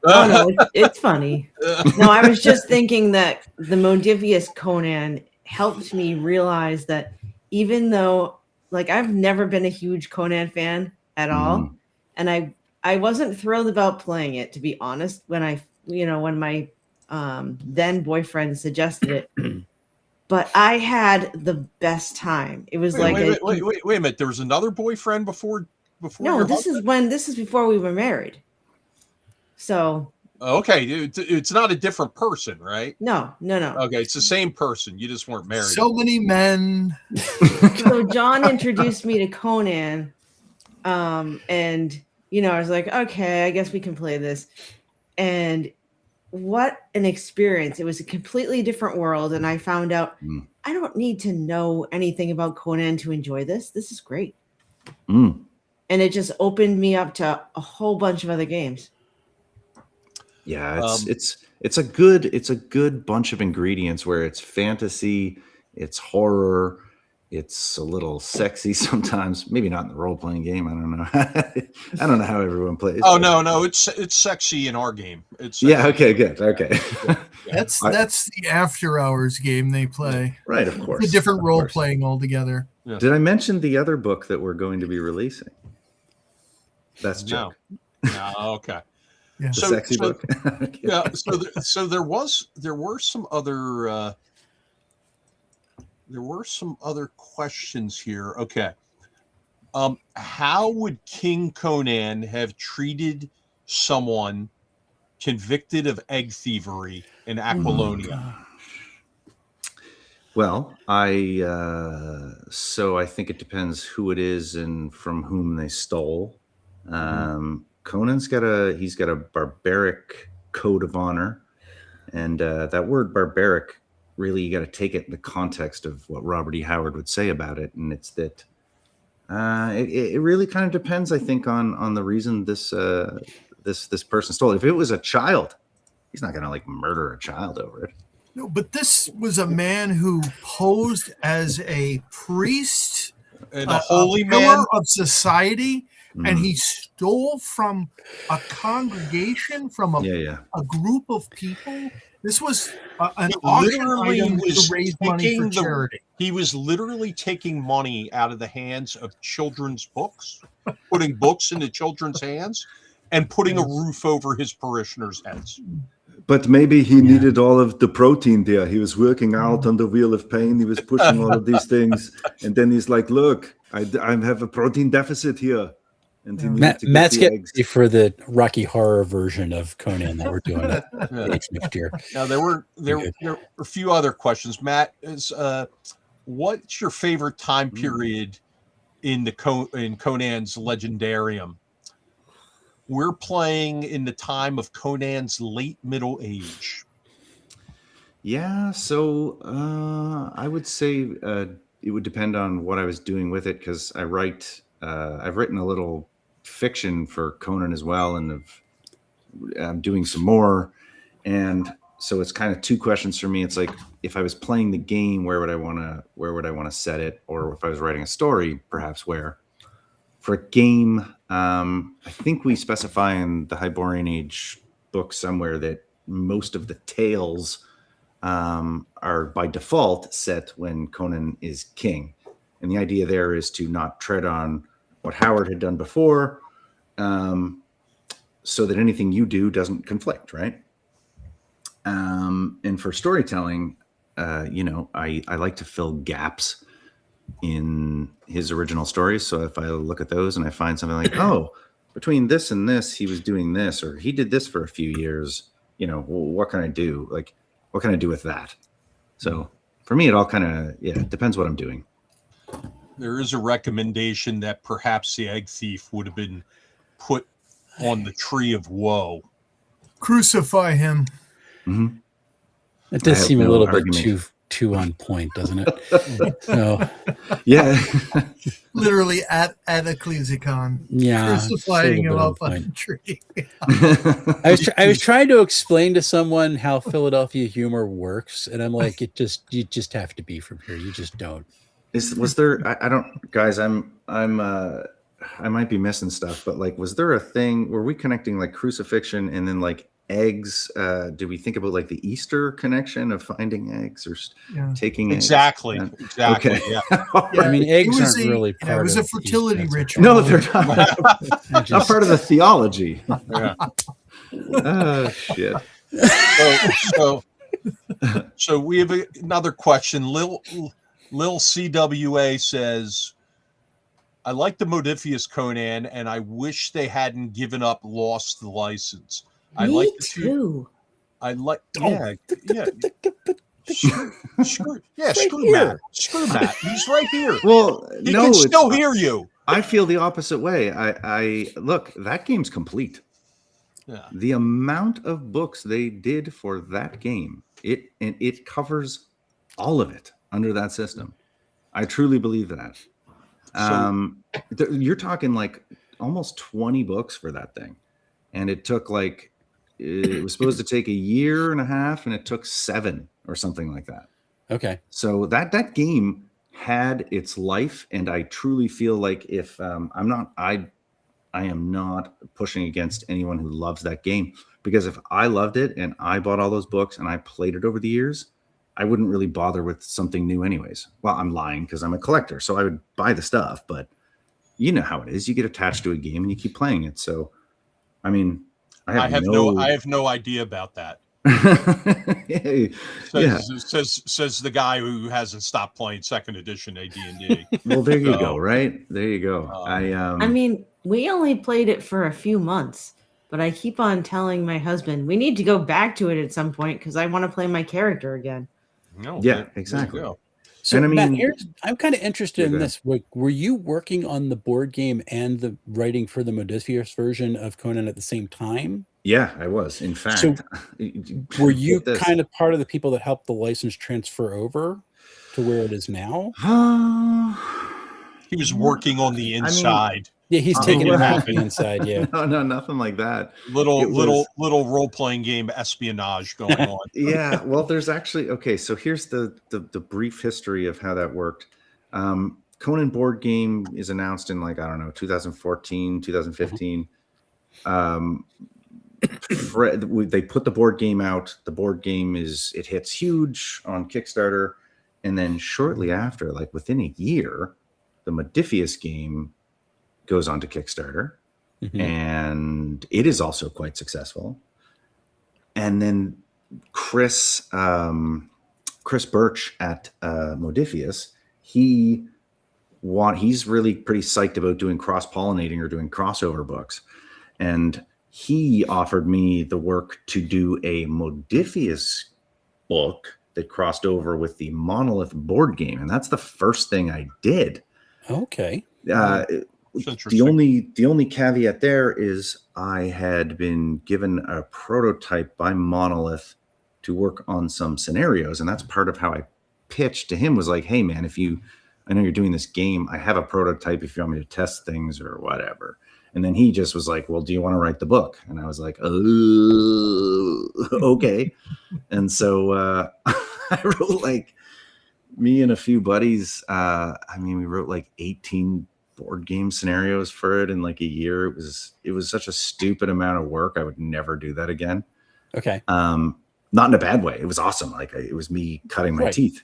it's funny. No, I was just thinking that the Modivius Conan helped me realize that even though, I've never been a huge Conan fan at all, and I wasn't thrilled about playing it, to be honest, when when my then boyfriend suggested it. But I had the best time. It was wait a minute. There was another boyfriend before before? No, your this is before we were married. So Okay, it's not a different person, right? no. Okay, it's the same person. You just weren't married. So many men. So John introduced me to Conan, and I was like, okay, I guess we can play this. And what an experience! It was a completely different world, and I found out I don't need to know anything about Conan to enjoy this. This is great, and it just opened me up to a whole bunch of other games. Yeah, it's a good bunch of ingredients where it's fantasy, it's horror, it's a little sexy sometimes. Maybe not in the role playing game. I don't know. I don't know how everyone plays. Oh no, it's sexy in our game. It's sexy. Yeah. Okay. Good. Okay. That's the after hours game they play. Right. Of course. It's a different role playing altogether. Yeah. Did I mention the other book that we're going to be releasing? That's a joke. No. Okay. Yeah. The sexy book. Yeah. So there were some other questions here. Okay. How would King Conan have treated someone convicted of egg thievery in Aquilonia? Well, I think it depends who it is and from whom they stole. Conan's got a barbaric code of honor, and that word barbaric, really, you got to take it in the context of what Robert E. Howard would say about it, and it's that it really kind of depends, I think, on the reason this person stole it. If it was a child, he's not going to murder a child over it. No, but this was a man who posed as a priest, And a holy pillar man of society, and he stole from a congregation, from a group of people. This was an auction item to raise money for charity. He was literally taking money out of the hands of children's books, putting books into children's hands, and putting a roof over his parishioners' heads. But maybe he needed all of the protein there. He was working out on the wheel of pain. He was pushing all of these things. And then he's like, look, I have a protein deficit here. And he Matt's getting ready for the Rocky Horror version of Conan that we're doing next year. Now, there were a few other questions. Matt, what's your favorite time period in Conan's Legendarium? We're playing in the time of Conan's late middle age. Yeah, so I would say it would depend on what I was doing with it, because I've written a little fiction for Conan as well, and I'm doing some more. And so it's kind of two questions for me. It's like, if I was playing the game, where would I want to set it? Or if I was writing a story, perhaps where. For a game, I think we specify in the Hyborian Age book somewhere that most of the tales are by default set when Conan is king. And the idea there is to not tread on what Howard had done before, so that anything you do doesn't conflict, right? And for storytelling, I like to fill gaps in his original stories. So if I look at those and I find something like, oh, between this and this, he was doing this, or he did this for a few years, what can I do? What can I do with that? So for me, it all kind of, it depends what I'm doing. There is a recommendation that perhaps the egg thief would have been put on the tree of woe. Crucify him. Mm-hmm. It does seem a little bit too on point, doesn't it? So, yeah. Literally at Ecclesicon. Yeah. Crucifying him up on the tree. I was trying to explain to someone how Philadelphia humor works, and I'm like, you just have to be from here. You just don't. Was there? I don't, guys. I might be missing stuff, but was there a thing? Were we connecting crucifixion and then eggs? Do we think about the Easter connection of finding eggs or taking exactly? Eggs? Exactly. Okay. Yeah. I mean, eggs aren't really part of it. It was a fertility ritual. No, they're not. Not part of the theology. Yeah. Oh shit. So we have another question. Lil CWA says, I like the Modifius Conan, and I wish they hadn't given up, lost the license. I Me like the too. I like, Oh. yeah. Screw right Matt. here. Screw Matt. He's right here. Well, He no, can it's- still hear you. I feel the opposite way. I look, that game's complete. Yeah. The amount of books they did for that game, it covers all of it under that system. I truly believe that. You're talking like almost 20 books for that thing, and it took like, it was supposed to take a year and a half, and it took 7 or something like that. Okay. So that game had its life, and I truly feel like if I am not pushing against anyone who loves that game, because if I loved it and I bought all those books and I played it over the years, I wouldn't really bother with something new anyways. Well, I'm lying because I'm a collector, so I would buy the stuff, but you know how it is. You get attached to a game and you keep playing it. So, I mean, I have no idea about that. Yeah. Says the guy who hasn't stopped playing second edition AD&D. Well, there you go. Right there you go. I mean, we only played it for a few months, but I keep on telling my husband we need to go back to it at some point because I want to play my character again. No, yeah, exactly. So, and I Matt, mean, I'm kind of interested in this. Were you working on the board game and the writing for the Modifius version of Conan at the same time? Yeah, I was. In fact, so were you kind of part of the people that helped the license transfer over to where it is now? He was working on the inside. Yeah, he's taking it off the inside. Yeah, no, nothing like that. Little role playing game espionage going on. Yeah, well, there's actually so here's the brief history of how that worked. Conan board game is announced in 2014, 2015. They put the board game out. The board game it hits huge on Kickstarter, and then shortly after, like within a year, the Modifius game goes on to Kickstarter, and it is also quite successful. And then Chris Birch at Modifius, he's really pretty psyched about doing cross-pollinating or doing crossover books, and he offered me the work to do a Modifius book that crossed over with the Monolith board game, and that's the first thing I did. Okay. The only caveat there is I had been given a prototype by Monolith to work on some scenarios, and that's part of how I pitched to him was like, hey man, I know you're doing this game, I have a prototype if you want me to test things or whatever. And then he just was like, well, do you want to write the book? And I was like, okay. And so I wrote me and a few buddies, we wrote 18 board game scenarios for it in a year. It was such a stupid amount of work. I would never do that again. Okay. Not in a bad way. It was awesome. It was me cutting my teeth.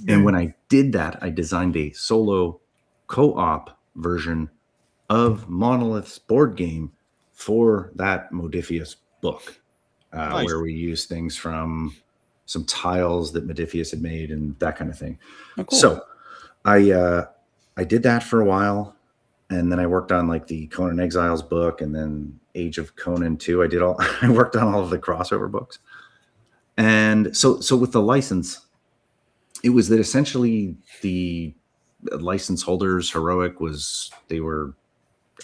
And when I did that, I designed a solo co-op version of Monolith's board game for that Modifius book, Nice. where we used things from some tiles that Modifius had made and that kind of thing. Oh, cool. So I did that for a while, and then I worked on the Conan Exiles book, and then Age of Conan 2. I worked on all of the crossover books. And so with the license, it was that essentially the license holders, Heroic,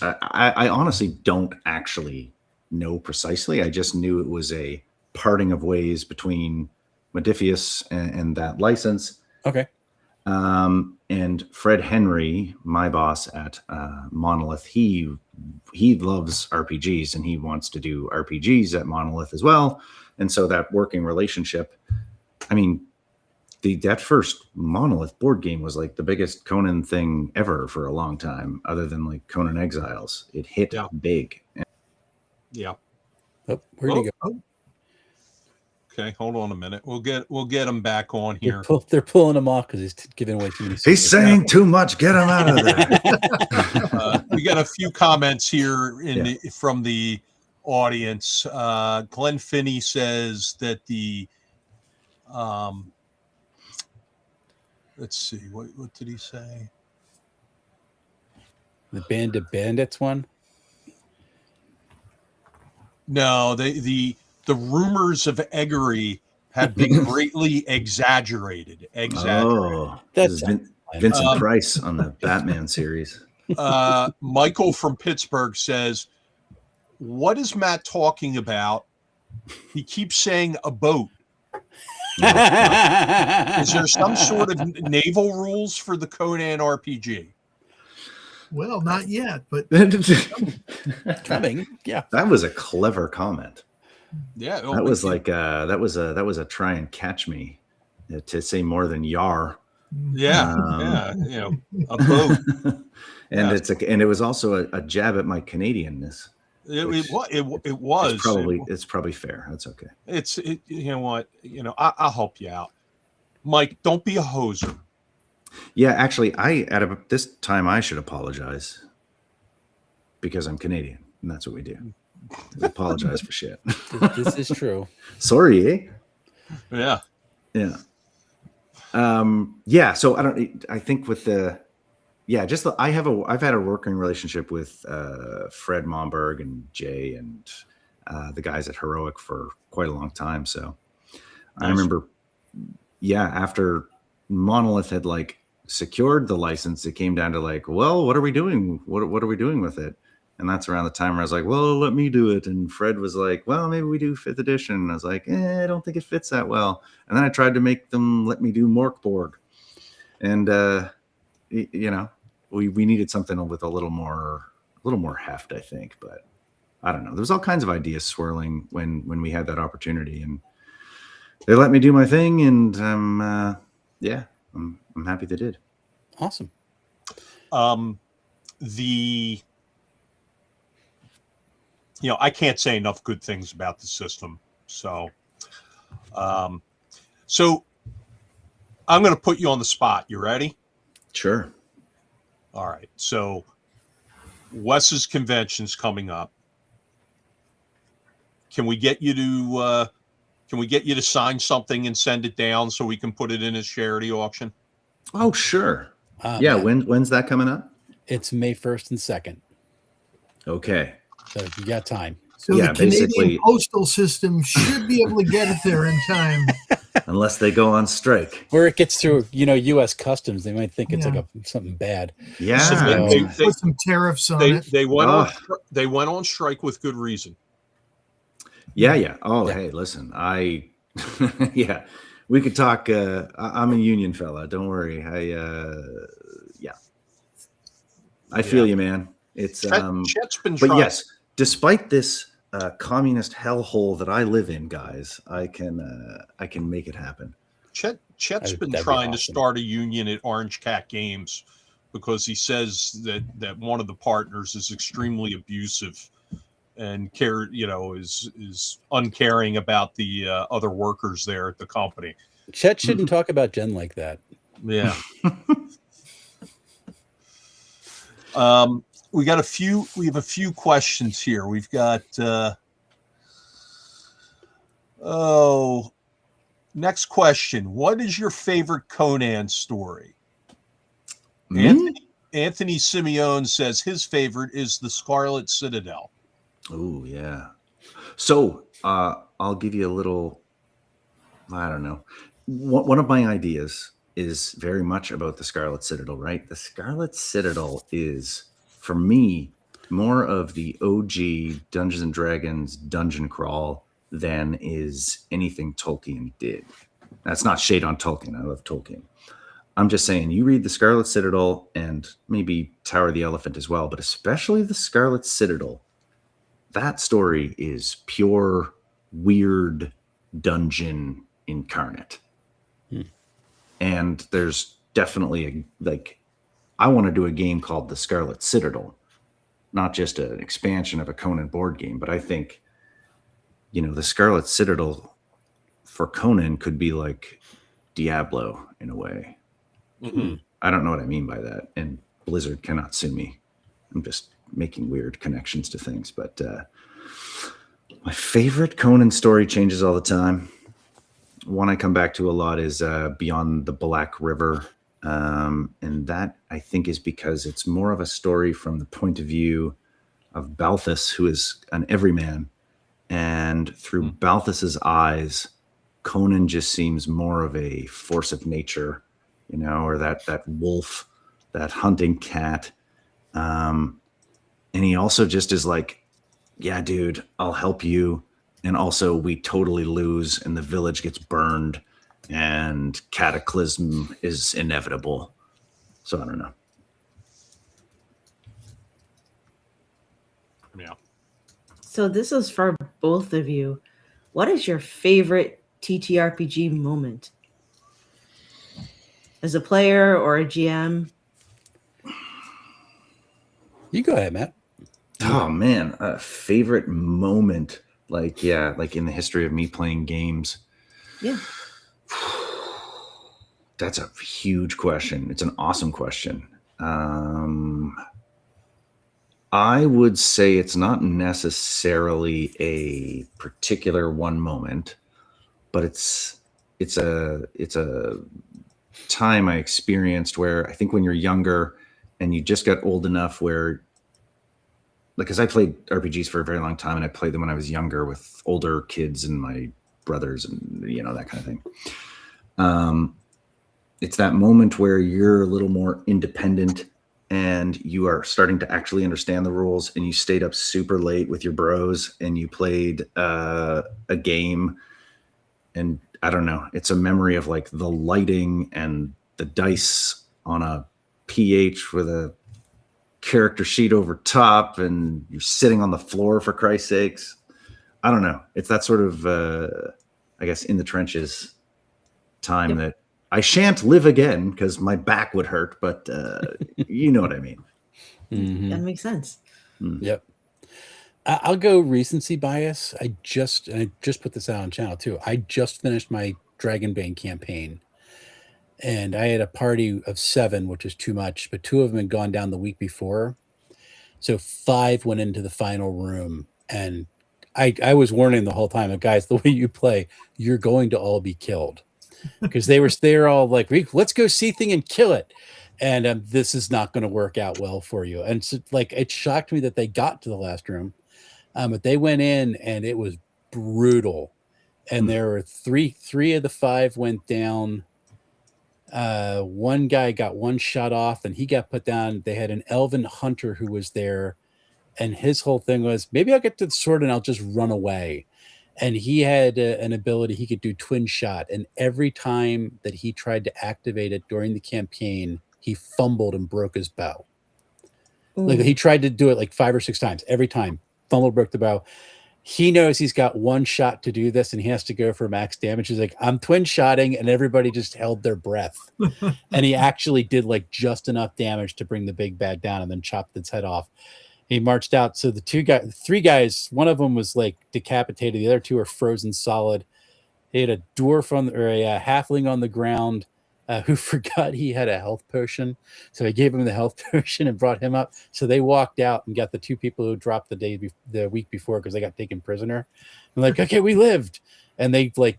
I honestly don't actually know precisely. I just knew it was a parting of ways between Modifius and that license. Okay. And Fred Henry, my boss at Monolith, he loves RPGs and he wants to do RPGs at Monolith as well. And so that working relationship, that first Monolith board game was the biggest Conan thing ever for a long time, other than Conan Exiles. It hit big. Yeah. Oh, where'd he go? Okay, hold on a minute. We'll get him back on here. They're pulling him off because he's giving away too many. He's saying too much. Get him out of there. We got a few comments here from the audience. Glenn Finney says that the let's see, what did he say? The Band of Bandits one? No, the rumors of Eggery have been greatly exaggerated. Oh, That's this is Vincent Um, Price on the Batman series. Michael from Pittsburgh says, "What is Matt talking about? He keeps saying a boat. Is there some sort of naval rules for the Conan RPG?" Well, not yet, but Coming. Yeah. That was a clever comment. Yeah, That was like that was a try and catch me to say more than yar. yeah, a boat. And Yeah. it was also a jab at my Canadianness. It was It's probably fair. That's okay. You know what? I'll help you out, Mike. Don't be a hoser. Yeah, actually, this time I should apologize because I'm Canadian, and that's what we do. We apologize for shit. This is true. Sorry, eh? Yeah. Yeah. Yeah. So I think with I've had a working relationship with Fred Momberg and Jay and the guys at Heroic for quite a long time. So I remember, after Monolith had like secured the license, it came down to like, well, what are we doing? What are we doing with it? And that's around the time where I was like, well, let me do it. And Fred was like, well, maybe we do 5th edition. And I was like, I don't think it fits that well. And then I tried to make them let me do Morkborg. And, we needed something with a little more heft, I think. But I don't know. There's all kinds of ideas swirling when we had that opportunity. And they let me do my thing. And I'm happy they did. Awesome. I can't say enough good things about the system. So I'm going to put you on the spot. You ready? Sure. All right. So Wes's convention's coming up. Can we get you to sign something and send it down so we can put it in a charity auction? Oh, sure. When's that coming up? It's May 1st and 2nd. Okay. So you got time. So the Canadian postal system should be able to get it there in time. Unless they go on strike. Where it gets through, U.S. Customs, they might think it's like something bad. Yeah. So they put some tariffs on it. They went on strike with good reason. Yeah. Oh, hey, listen, we could talk. I'm a union fella. Don't worry. I feel you, man. It's Chet's been but trying. Yes, despite this communist hellhole that I live in, guys, I can make it happen. Chet's been trying to start a union at Orange Cat Games because he says that one of the partners is extremely abusive and is uncaring about the other workers there at the company. Chet shouldn't talk about Jen like that. Yeah. We have a few questions here. We've got next question. What is your favorite Conan story? Anthony Simeone says his favorite is the Scarlet Citadel. Oh, yeah. So I'll give you a little, I don't know. One of my ideas is very much about the Scarlet Citadel, right? The Scarlet Citadel is, for me, more of the OG Dungeons and Dragons dungeon crawl than is anything Tolkien did. That's not shade on Tolkien. I love Tolkien. I'm just saying, you read the Scarlet Citadel and maybe Tower of the Elephant as well, but especially the Scarlet Citadel. That story is pure, weird dungeon incarnate. And there's definitely I want to do a game called the Scarlet Citadel, not just an expansion of a Conan board game, but I think, the Scarlet Citadel for Conan could be like Diablo in a way. Mm-hmm. I don't know what I mean by that, and Blizzard cannot sue me. I'm just making weird connections to things, but my favorite Conan story changes all the time. One I come back to a lot is Beyond the Black River. And that, I think, is because it's more of a story from the point of view of Balthus, who is an everyman. And through Balthus's eyes, Conan just seems more of a force of nature, or that wolf, that hunting cat. And he also just is like, yeah, dude, I'll help you. And also we totally lose and the village gets burned and cataclysm is inevitable. So I don't know. Yeah. So this is for both of you. What is your favorite TTRPG moment? As a player or a GM? You go ahead, Matt. Oh man, a favorite moment, like in the history of me playing games. Yeah. That's a huge question. It's an awesome question. I would say it's not necessarily a particular one moment, but it's a time I experienced where I think when you're younger and you just got old enough where, because I played RPGs for a very long time and I played them when I was younger with older kids and my brothers and that kind of thing. It's that moment where you're a little more independent and you are starting to actually understand the rules, and you stayed up super late with your bros and you played a game. And I don't know, it's a memory of like the lighting and the dice on a PH with a character sheet over top, and you're sitting on the floor, for Christ's sakes. I don't know. It's that sort of, I guess, in the trenches time that I shan't live again because my back would hurt, but you know what I mean. Mm-hmm. That makes sense. Yep. I'll go recency bias. I just put this out on channel too. I just finished my Dragonbane campaign, and I had a party of 7, which is too much, but 2 of them had gone down the week before. So 5 went into the final room, and I was warning the whole time, guys, the way you play, you're going to all be killed. Because they're all like, let's go see thing and kill it. And this is not going to work out well for you. And so, like, it shocked me that they got to the last room. But they went in and it was brutal. And there were three of the 5 went down. One guy got 1 shot off and he got put down. They had an elven hunter who was there. And his whole thing was, maybe I'll get to the sword and I'll just run away. And he had an ability, he could do twin shot. And every time that he tried to activate it during the campaign, he fumbled and broke his bow. Like he tried to do it like 5 or 6 times. Every time, fumbled, broke the bow. He knows he's got 1 shot to do this and he has to go for max damage. He's like, I'm twin shotting, and everybody just held their breath. And he actually did like just enough damage to bring the big bad down and then chopped its head off. He marched out. So the 3 guys, one of them was like decapitated. The other 2 are frozen solid. He had a dwarf or a halfling on the ground who forgot he had a health potion. So he gave him the health potion and brought him up. So they walked out and got the 2 people who dropped the week before because they got taken prisoner. And like, okay, we lived. And they like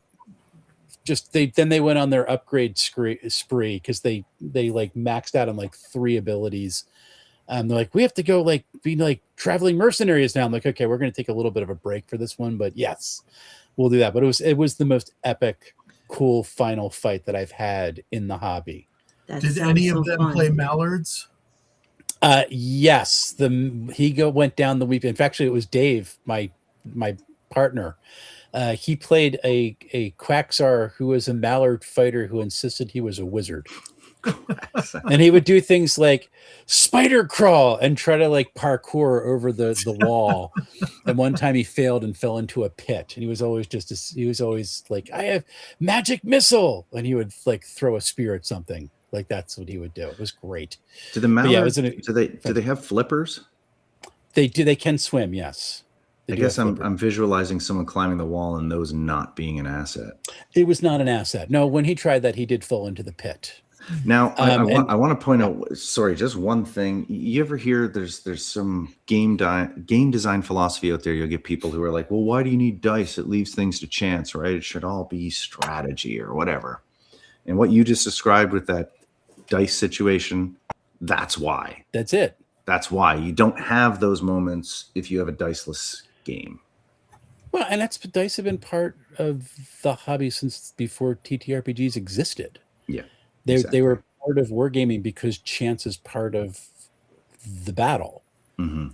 then they went on their upgrade spree because they like maxed out on like 3 abilities. They're like, we have to go like be like traveling mercenaries now. I'm like, okay, we're going to take a little bit of a break for this one, but yes, we'll do that. But it was the most epic, cool final fight that I've had in the hobby. Did any of them play Mallards? Yes, went down the week. In fact, actually, it was Dave, my partner. He played a Quaxar who was a Mallard fighter who insisted he was a wizard. And he would do things like spider crawl and try to like parkour over the wall. And one time he failed and fell into a pit. And he was always like, I have magic missile. And he would like throw a spear at something. Like that's what he would do. It was great. Do the Mallards, do they have flippers? They do. They can swim. Yes. I guess I'm visualizing someone climbing the wall and those not being an asset. It was not an asset. No, when he tried that, he did fall into the pit. Now, I want to point out, sorry, just one thing. You ever hear there's some game design philosophy out there? You'll get people who are like, well, why do you need dice? It leaves things to chance, right? It should all be strategy or whatever. And what you just described with that dice situation, that's why. That's it. That's why you don't have those moments if you have a diceless game. Well, and dice have been part of the hobby since before TTRPGs existed. Yeah, they were part of wargaming because chance is part of the battle. Mm-hmm.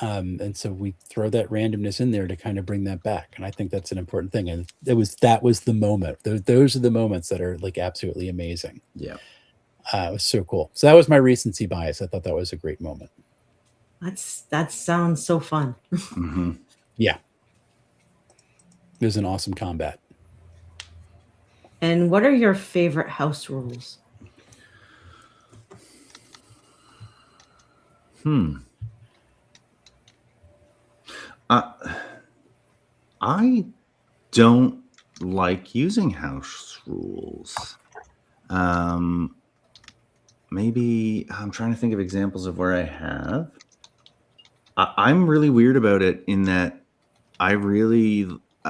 And so we throw that randomness in there to kind of bring that back. And I think that's an important thing. And that was the moment. Those are the moments that are like absolutely amazing. Yeah. It was so cool. So that was my recency bias. I thought that was a great moment. That sounds so fun. Mm-hmm. Yeah. It was an awesome combat. And what are your favorite house rules? I don't like using house rules. Maybe I'm trying to think of examples of where I have. I'm really weird about it in that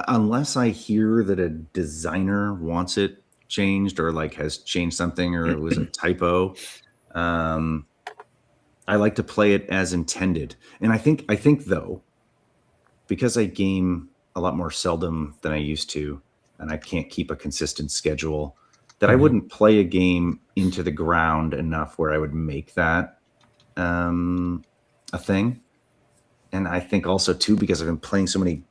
unless I hear that a designer wants it changed or like has changed something or it was a typo, I like to play it as intended. And I think though, because I game a lot more seldom than I used to, and I can't keep a consistent schedule, that I wouldn't play a game into the ground enough where I would make that a thing. And I think also too, because I've been playing so many,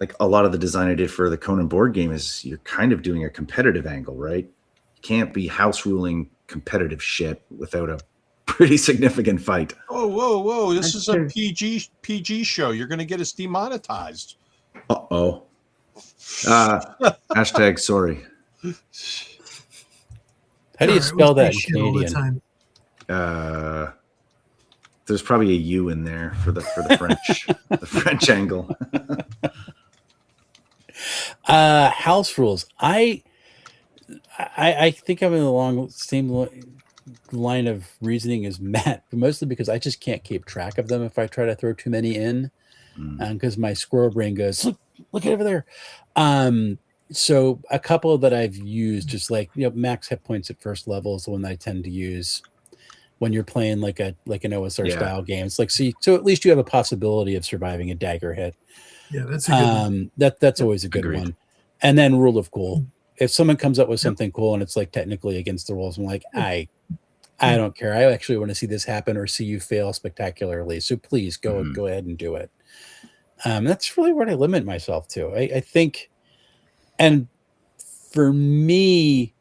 like a lot of the design I did for the Conan board game is you're kind of doing a competitive angle, right? You can't be house ruling competitive shit without a pretty significant fight. Whoa. This That's is true. a PG show. You're going to get us demonetized. Uh-oh. Hashtag sorry. How do you Sorry, spell we that in say shit all the Canadian? time. There's probably a U in there for the French, the French angle. House rules. I think I'm in the same line of reasoning as Matt, mostly because I just can't keep track of them if I try to throw too many in, because my squirrel brain goes, look over there. So a couple that I've used, just like, max hit points at first level is the one that I tend to use when you're playing like an OSR style game. It's like, so at least you have a possibility of surviving a dagger hit. Yeah, that's a good one. That's always a good Agreed. one. And then rule of cool. If someone comes up with something cool and it's like technically against the rules, I'm like, I don't care. I actually want to see this happen or see you fail spectacularly. So please go ahead and do it. That's really what I limit myself to. I think, and for me,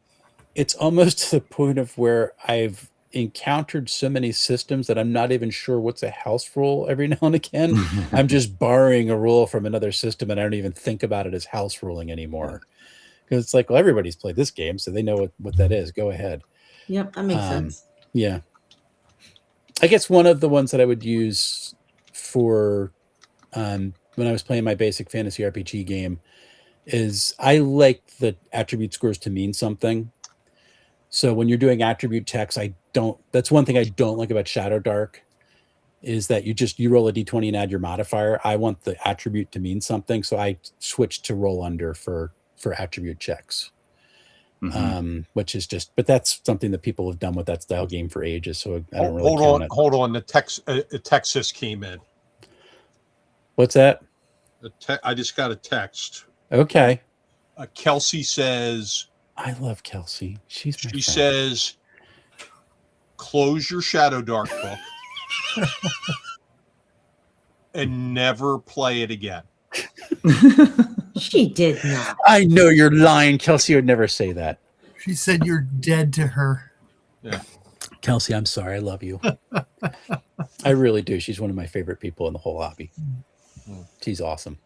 it's almost to the point of where I've encountered so many systems that I'm not even sure what's a house rule every now and again. I'm just borrowing a rule from another system and I don't even think about it as house ruling anymore. Because it's like, well, everybody's played this game, so they know what that is. Go ahead. Yep, that makes sense. Yeah. I guess one of the ones that I would use for when I was playing my basic fantasy RPG game is I like the attribute scores to mean something. So when you're doing attribute checks, that's one thing I don't like about Shadow Dark is that you roll a d20 and add your modifier. I want the attribute to mean something. So I switched to roll under for attribute checks. Which is but that's something that people have done with that style game for ages. So I don't really count it. Hold on. The Texas came in. What's that? I just got a text. Okay. Kelsey says, I love Kelsey. She says, close your Shadow Dark book and never play it again. She did not. I know you're lying. Kelsey would never say that. She said you're dead to her. Yeah. Kelsey, I'm sorry. I love you. I really do. She's one of my favorite people in the whole hobby. She's awesome.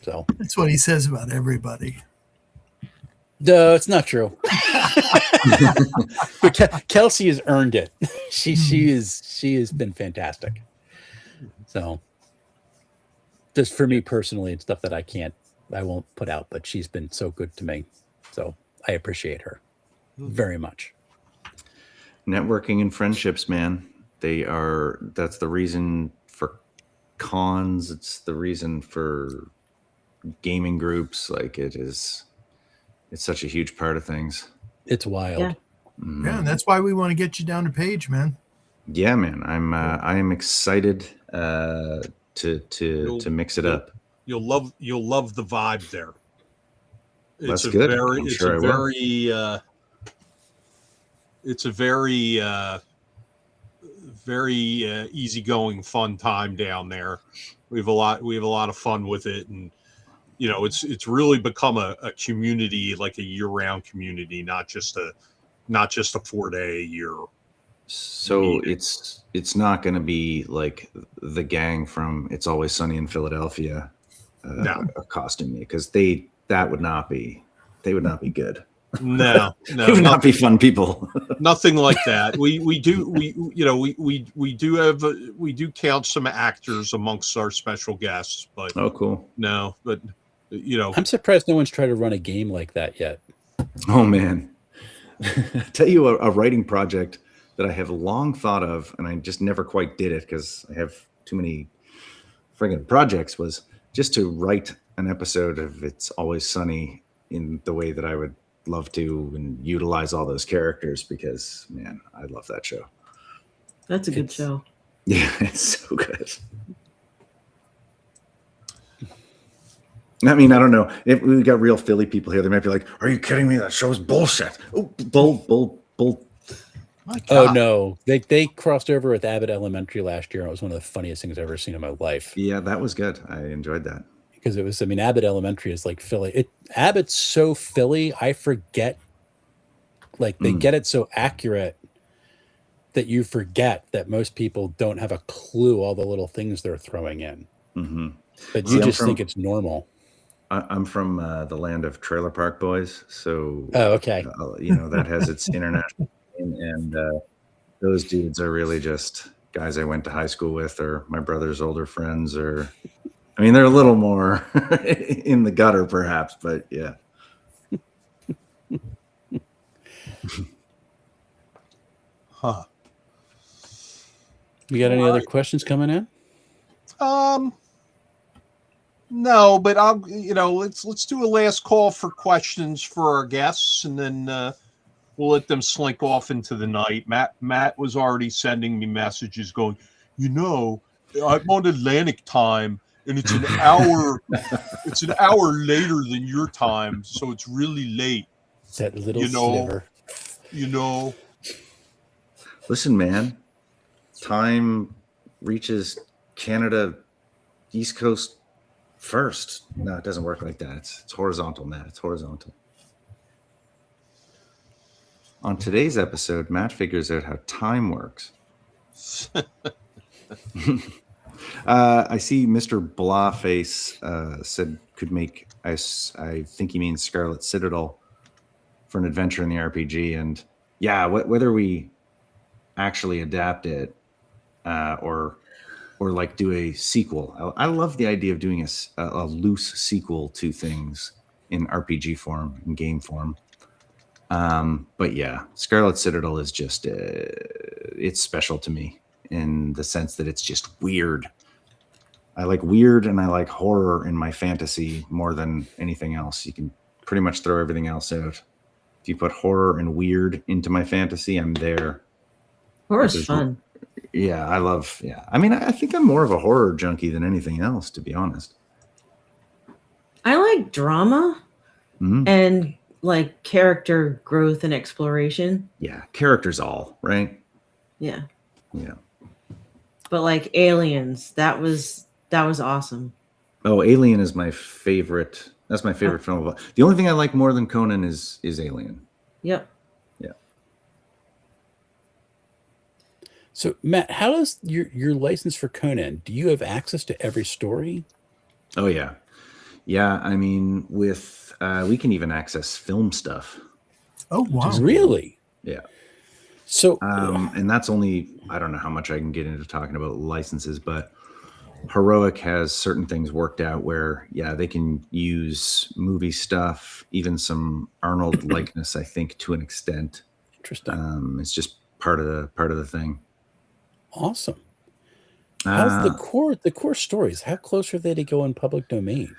So That's what he says about everybody. no, it's not true. But Kelsey has earned it. She has been fantastic. So just for me personally, it's stuff that I won't put out, but she's been so good to me. So I appreciate her very much. Networking and friendships, man. That's the reason for cons. It's the reason for gaming groups. Like it's such a huge part of things. It's wild. Yeah. Yeah, and that's why we want to get you down to Page, man. Yeah, man. I am excited to mix it up. You'll love the vibe there. That's good. I'm sure I will. It's a very easygoing, fun time down there. We have a lot of fun with it, and it's really become a community, like a year-round community, not just a 4-day a year. So it's not going to be like the gang from It's Always Sunny in Philadelphia accosting me, because they would not be good. No, they would not be fun people. Nothing like that. We do count some actors amongst our special guests, but oh, cool. No, but I'm surprised no one's tried to run a game like that yet. Oh man, I'll tell you a writing project that I have long thought of, and I just never quite did it because I have too many friggin' projects, was just to write an episode of It's Always Sunny in the way that I would love to, and utilize all those characters, because man, I love that show. That's a good show. Yeah, it's so good. I mean, I don't know if we got real Philly people here. They might be like, "Are you kidding me? That show's bullshit." Oh, bull. Oh no, they crossed over with Abbott Elementary last year, and it was one of the funniest things I've ever seen in my life. Yeah, that was good. I enjoyed that. Because it was, I mean, Abbott Elementary is like Philly. Abbott's so Philly, I forget. Like they get it so accurate that you forget that most people don't have a clue all the little things they're throwing in. Mm-hmm. But you just think it's normal. I'm from the land of Trailer Park Boys, so okay, that has its international name, and those dudes are really just guys I went to high school with, or my brother's older friends, or. I mean, they're a little more in the gutter, perhaps, but yeah. Huh. You got any other questions coming in? No, but let's do a last call for questions for our guests, and then we'll let them slink off into the night. Matt was already sending me messages going, I'm on Atlantic time. And it's an hour. It's an hour later than your time, so it's really late. That little sliver. Listen, man. Time reaches Canada East Coast first. No, it doesn't work like that. It's horizontal, Matt. It's horizontal. On today's episode, Matt figures out how time works. I see Mr. Blawface said could make, I think he means Scarlet Citadel, for an adventure in the RPG. And yeah, whether we actually adapt it or like do a sequel. I love the idea of doing a loose sequel to things in RPG form, in game form. But yeah, Scarlet Citadel is just, it's special to me in the sense that it's just weird. I like weird and I like horror in my fantasy more than anything else. You can pretty much throw everything else out. If you put horror and weird into my fantasy, I'm there. Horror's fun. Yeah, I love, I mean, I think I'm more of a horror junkie than anything else, to be honest. I like drama and like character growth and exploration. Yeah, characters all, right? Yeah. Yeah. But like Aliens, that was awesome. Oh, Alien is my favorite. That's my favorite film of all. The only thing I like more than Conan is Alien. Yep. Yeah. So Matt, how does your license for Conan? Do you have access to every story? Oh yeah. Yeah, I mean, with we can even access film stuff. Oh wow. Really? Yeah. So and that's only, I don't know how much I can get into talking about licenses, but Heroic has certain things worked out where, they can use movie stuff, even some Arnold likeness, I think, to an extent. Interesting. It's just part of the thing. Awesome. How's the core stories? How close are they to go in public domain?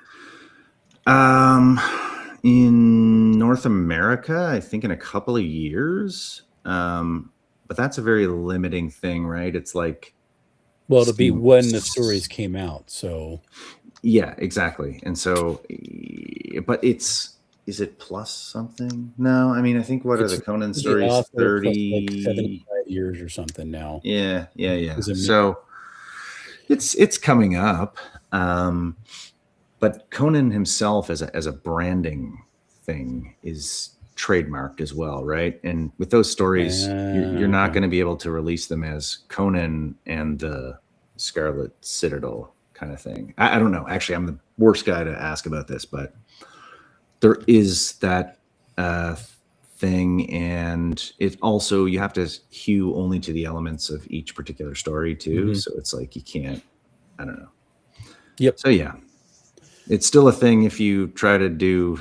In North North America, I think in a couple of years. But that's a very limiting thing, right? It's like, well, it'll be when the stories came out. So yeah, exactly. And so, but is it plus something? No, I mean, I think what are the Conan stories? 30 like 75 years or something now. Yeah. So it's coming up. But Conan himself as a branding thing is trademarked as well, right? And with those stories, you're not going to be able to release them as Conan and the Scarlet Citadel kind of thing. I don't know. Actually, I'm the worst guy to ask about this, but there is that thing, and it also, you have to hew only to the elements of each particular story too. So it's like you can't. I don't know. Yep. So yeah. It's still a thing. If you try to do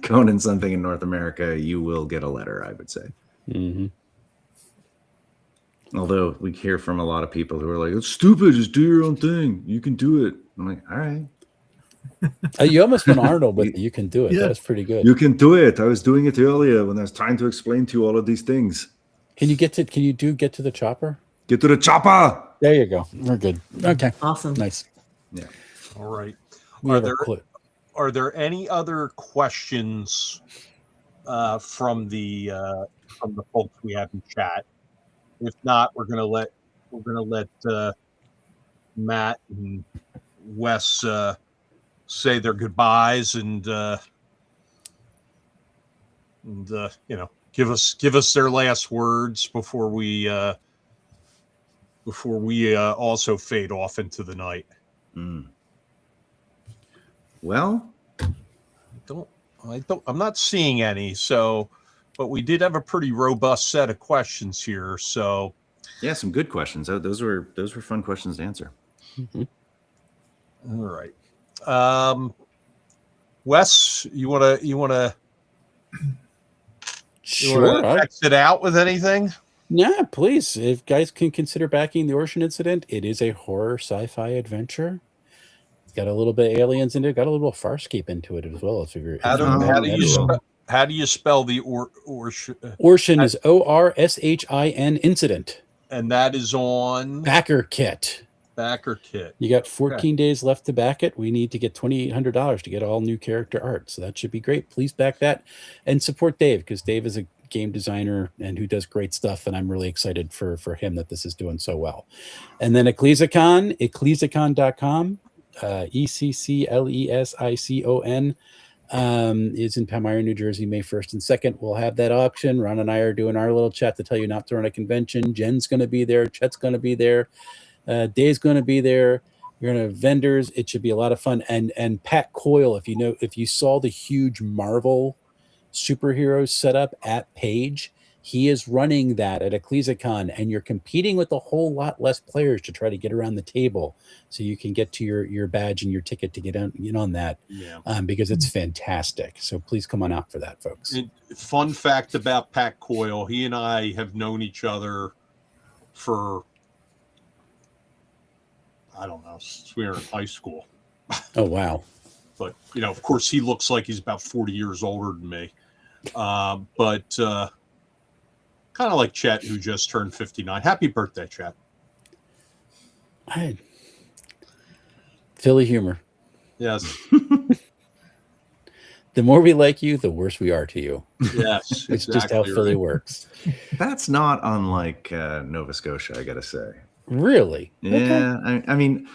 Conan something in North America, you will get a letter, I would say. Although we hear from a lot of people who are like, it's stupid, just do your own thing. You can do it. I'm like, all right. You almost went Arnold with it. You can do it. Yeah. That was pretty good. You can do it. I was doing it earlier when I was trying to explain to you all of these things. Can you get to the chopper? Get to the chopper. There you go. We're good. Okay. Awesome. Nice. Yeah. All right. We have a clip. Are there any other questions from the folks we have in chat? If not, we're gonna let Matt and Wes say their goodbyes and give us their last words before we also fade off into the night. Well, I'm not seeing any. So, but we did have a pretty robust set of questions here. So, yeah, some good questions. Those were fun questions to answer. All right. Wes, you wanna exit out with anything? Yeah, please. If guys can consider backing the Ocean Incident, it is a horror sci-fi adventure. It's got a little bit of aliens in it. Got a little Farscape into it as well. How do you spell the Ocean is ORSHIN Incident, and that is on Backer Kit. You got 14 days left to back it. We need to get $2,800 to get all new character art, so that should be great. Please back that and support Dave, because Dave is a game designer and who does great stuff, and I'm really excited for him that this is doing so well. And then Ecclesicon, ecclesicon.com, ECCLESICON, is in Palmyra, New Jersey, May 1st and 2nd. We'll have that auction. Ron and I are doing our little chat to tell you not to run a convention. Jen's going to be there. Chet's going to be there. Dave's going to be there. You're going to have vendors. It should be a lot of fun. And Pat Coyle, if you saw the huge Marvel superheroes set up at Page, he is running that at Ecclesicon, and you're competing with a whole lot less players to try to get around the table so you can get to your badge and your ticket to get on that. Because it's fantastic. So please come on out for that, folks. And fun fact about Pat Coyle, he and I have known each other for, I don't know, since we were in high school. Oh, wow. But, of course, he looks like he's about 40 years older than me. But kind of like Chet, who just turned 59. Happy birthday, Chet. Philly humor. Yes. The more we like you, the worse we are to you. Yes. It's just how Philly works. That's not unlike Nova Scotia, I got to say. Really? Yeah. Okay. I mean,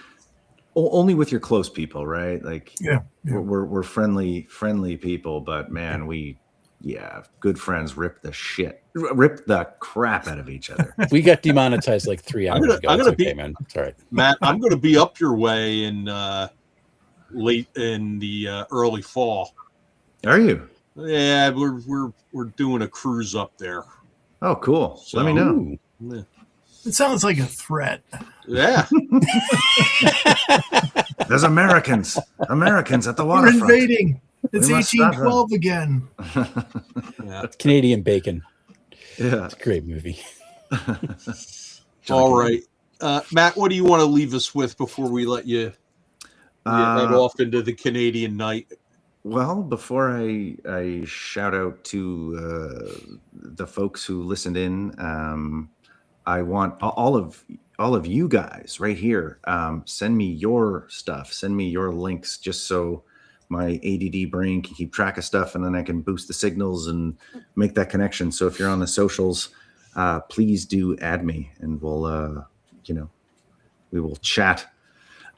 only with your close people, right? Like, we're friendly people, but man, good friends rip the crap out of each other. We got demonetized like 3 hours ago. I'm gonna be, man. It's all right. Matt, I'm going to be up your way in late in the early fall. Are you? Yeah, we're doing a cruise up there. Oh, cool. So, let me know. Yeah. It sounds like a threat. Yeah. There's Americans at the We're waterfront. invading. It's We must stop 1812 again. Yeah. Canadian Bacon. Yeah. It's a great movie. All right. Matt, what do you want to leave us with before we let you head off into the Canadian night? Well, before I shout out to the folks who listened in, I want all of you guys right here. Send me your stuff. Send me your links, just so my ADD brain can keep track of stuff, and then I can boost the signals and make that connection. So if you're on the socials, please do add me, and we'll we will chat.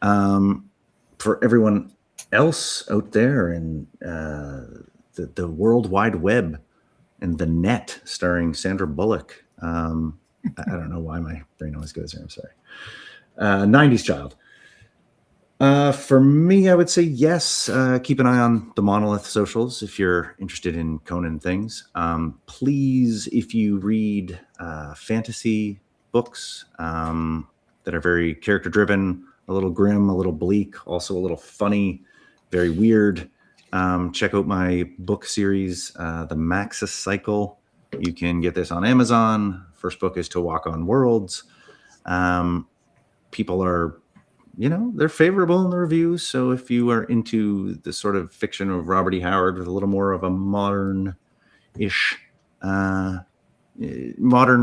For everyone else out there in the World Wide Web and the net, starring Sandra Bullock. I don't know why my brain always goes there. I'm sorry. 90s child. For me, I would say yes. Keep an eye on the Monolith socials if you're interested in Conan things. Please, if you read fantasy books that are very character driven, a little grim, a little bleak, also a little funny, very weird, check out my book series, The Maxis Cycle. You can get this on Amazon. First book is To Walk on Worlds. People are, they're favorable in the reviews. So if you are into the sort of fiction of Robert E. Howard with a little more of a modern-ish, modern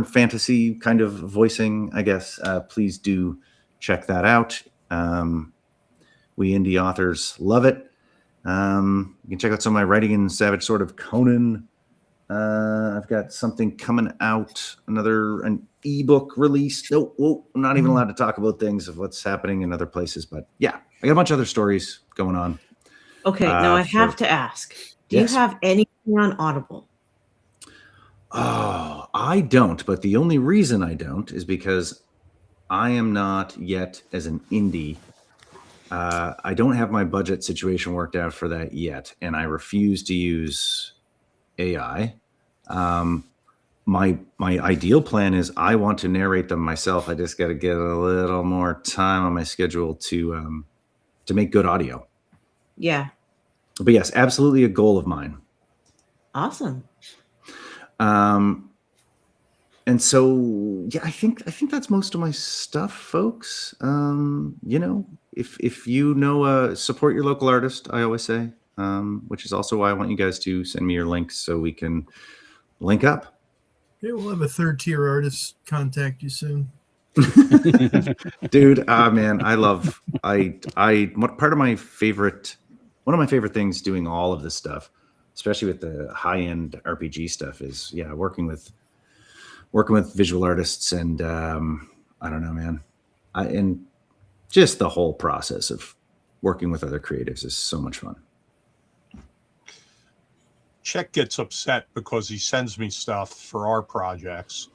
fantasy kind of voicing, I guess, please do check that out. We indie authors love it. You can check out some of my writing in Savage Sword of Conan. I've got something coming out, an ebook release. I'm not even allowed to talk about things of what's happening in other places, but yeah, I got a bunch of other stories going on. Okay, now I have to ask, do you have anything on Audible? Oh, I don't, but the only reason I don't is because I am not yet as an indie. I don't have my budget situation worked out for that yet, and I refuse to use AI. My ideal plan is I want to narrate them myself. I just got to get a little more time on my schedule to make good audio. Yeah. But yes, absolutely a goal of mine. Awesome. And so, yeah, I think that's most of my stuff, folks. If you know, support your local artist, I always say, which is also why I want you guys to send me your links so we can link up. Yeah, we'll have a third-tier artist contact you soon. Dude, man, one of my favorite things doing all of this stuff, especially with the high-end RPG stuff, is working with visual artists, and I don't know, man. And just the whole process of working with other creatives is so much fun. Chet gets upset because he sends me stuff for our projects,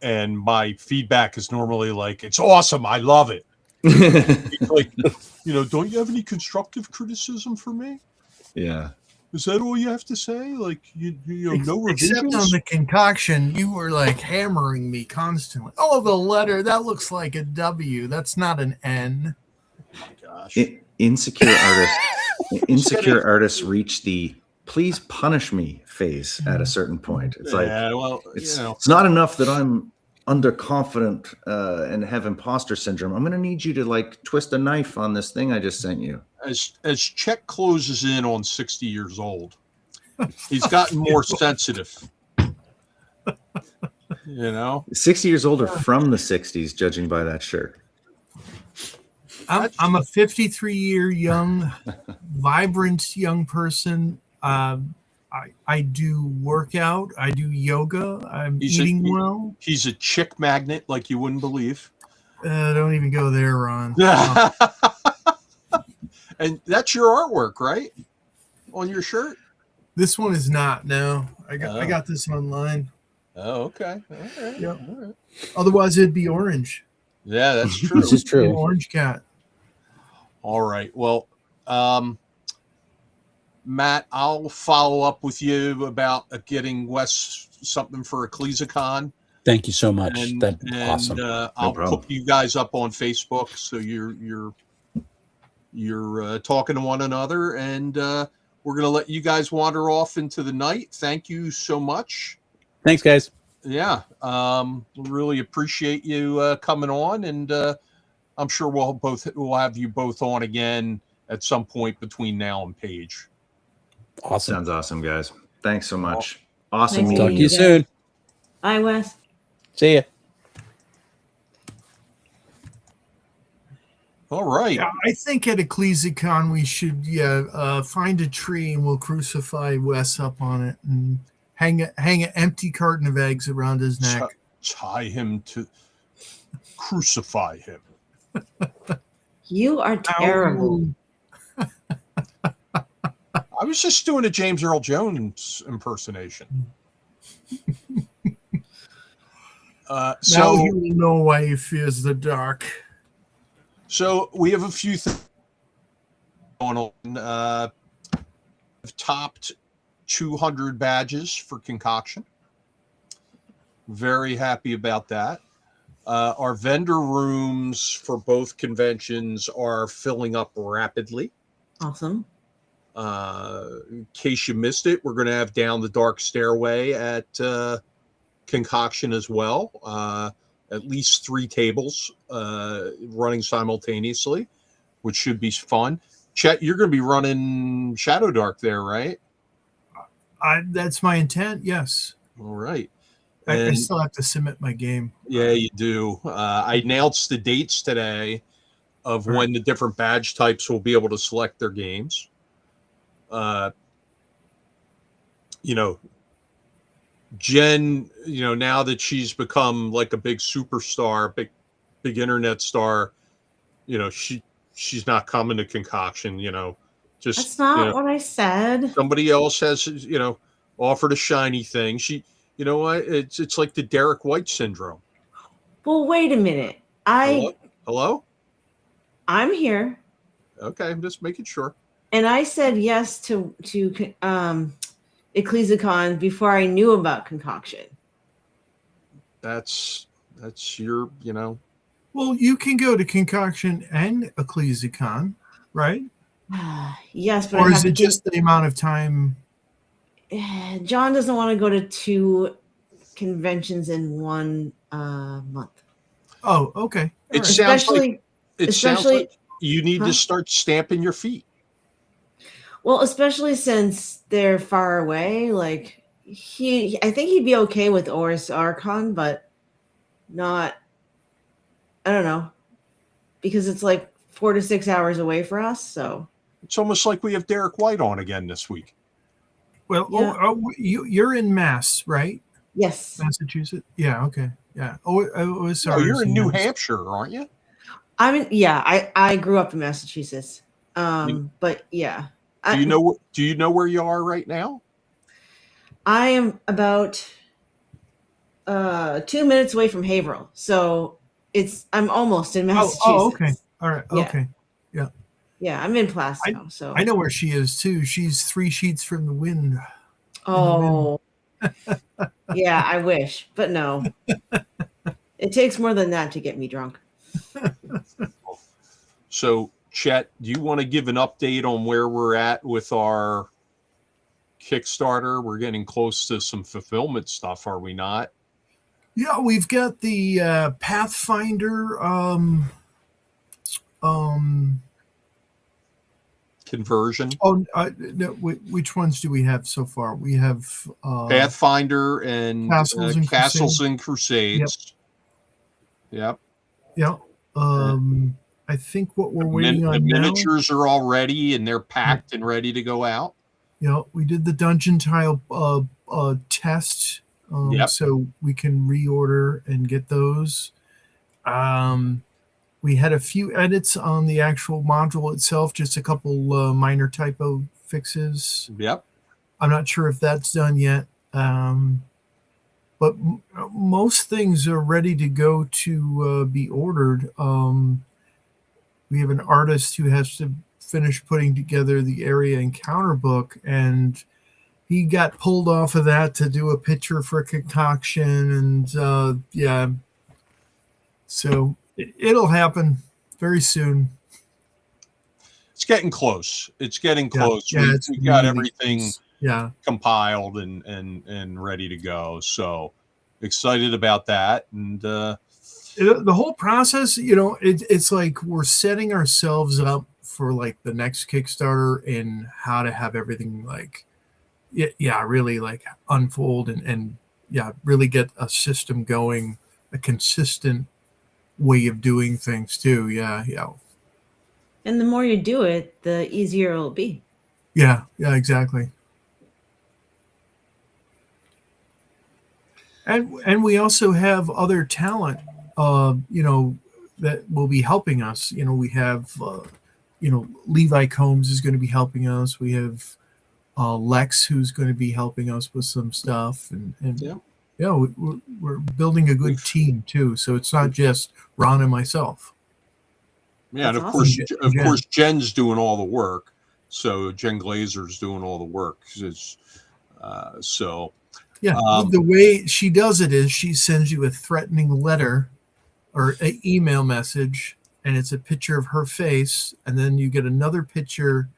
and my feedback is normally like, "It's awesome, I love it." He's like, don't you have any constructive criticism for me? Yeah. Is that all you have to say? Like, no revisions? Except on the concoction, you were like hammering me constantly. Oh, the letter, that looks like a W. That's not an N. Oh my gosh. Insecure artists reach the "please punish me" phase at a certain point. It's it's not enough that I'm underconfident and have imposter syndrome. I'm going to need you to like twist a knife on this thing I just sent you. As Chet closes in on 60 years old, he's gotten more sensitive. 60 years old or from the 60s, judging by that shirt. I'm a 53-year young, vibrant young person. I do workout. I do yoga. I'm eating well. He's a chick magnet like you wouldn't believe. Don't even go there, Ron. And that's your artwork, right? On your shirt? This one is not. No, I got this online. Oh, okay. All right. Yep. All right. Otherwise, it'd be orange. Yeah, that's true. This is true. Orange cat. All right. Well, Matt, I'll follow up with you about getting something for Ecclesicon. Thank you so much. That's awesome. I'll put you guys up on Facebook so you're talking to one another, and we're going to let you guys wander off into the night. Thank you so much. Thanks, guys. Yeah. We really appreciate you coming on, and I'm sure we'll have you both on again at some point between now and Page. Awesome. Sounds awesome, guys. Thanks so much. Awesome Nice Talk meeting to you guys. soon. Bye, Wes. See ya. All right. Yeah, I think at Ecclesicon we should find a tree and we'll crucify Wes up on it and hang an empty carton of eggs around his neck. Tie him to crucify him. You are terrible. I was just doing a James Earl Jones impersonation. Now So you will know why he fears the dark. So we have a few things going on. We've topped 200 badges for Concoction. Very happy about that. Our vendor rooms for both conventions are filling up rapidly. Awesome. In case you missed it, we're going to have Down the Dark Stairway at Concoction as well. At least 3 tables running simultaneously, which should be fun. Chet, you're going to be running Shadow Dark there, right? That's my intent, yes. All right. I still have to submit my game. Yeah, you do. I announced the dates today of when the different badge types will be able to select their games. Jen, now that she's become like a big superstar, big internet star, she's not coming to Concoction, just That's not what I said. somebody else has, offered a shiny thing. You know what? It's like the Derek White syndrome. Well, wait a minute. Hello? I'm here, Okay, I'm just making sure. and I said yes to Ecclesicon before I knew about Concoction. That's your, Well, you can go to Concoction and Ecclesicon, right? Yes, but Or I is have it to just the amount of time? John doesn't want to go to 2 conventions in 1 month. Oh, okay. All It right. sounds like Especially you need Huh? to start stamping your feet. well, especially since they're far away. Like I think he'd be okay with Oris Archon, but not. I don't know, because it's like 4 to 6 hours away for us. So It's almost like we have Derek White on again this week. Well, Yeah. you're in Mass, right? yes, Massachusetts? Yeah, okay. Yeah. Oh, sorry. Oh, you're in New Hampshire, aren't you? I'm in. Yeah, I grew up in Massachusetts. But yeah, Do you know where you are right now? I am about 2 minutes away from Haverhill, so I'm almost in Massachusetts. Oh, okay. All right. Yeah. Okay. Yeah, I'm in Plastow. So I know where she is too. She's 3 sheets from the wind. Oh, yeah, I wish, but no. It takes more than that to get me drunk. So, Chet, do you want to give an update on where we're at with our Kickstarter? We're getting close to some fulfillment stuff, are we not? Yeah, we've got the Pathfinder Conversion. no, which ones do we have so far? We have Pathfinder and Castles and and Crusades. Yep. Yeah. I think what we're waiting on the now. miniatures are all ready and they're packed and ready to go out. Yeah, we did the dungeon tile test, Yep. so we can reorder and get those. We had a few edits on the actual module itself, just a couple minor typo fixes. Yep. I'm not sure if that's done yet, but most things are ready to go to be ordered. We have an artist who has to finish putting together the area encounter book, and he got pulled off of that to do a picture for Concoction, and yeah, so it'll happen very soon. It's getting close. It's getting close. Yeah, we got everything close. compiled and ready to go. So excited about that. And The whole process, it's like we're setting ourselves up for like the next Kickstarter and how to have everything like, really like unfold and really get a system going, a consistent way of doing things too. Yeah. And the more you do it, the easier it'll be. Yeah, exactly. And we also have other talent, that will be helping us. We have, Levi Combs is going to be helping us. We have Lex, who's going to be helping us with some stuff, and we're building a good team too. So it's not just Ron and myself. Yeah, and That's of course, Jen's doing all the work. So Jen Glazer's doing all the work. The way she does it is she sends you a threatening letter or an email message, and it's a picture of her face, and then you get another picture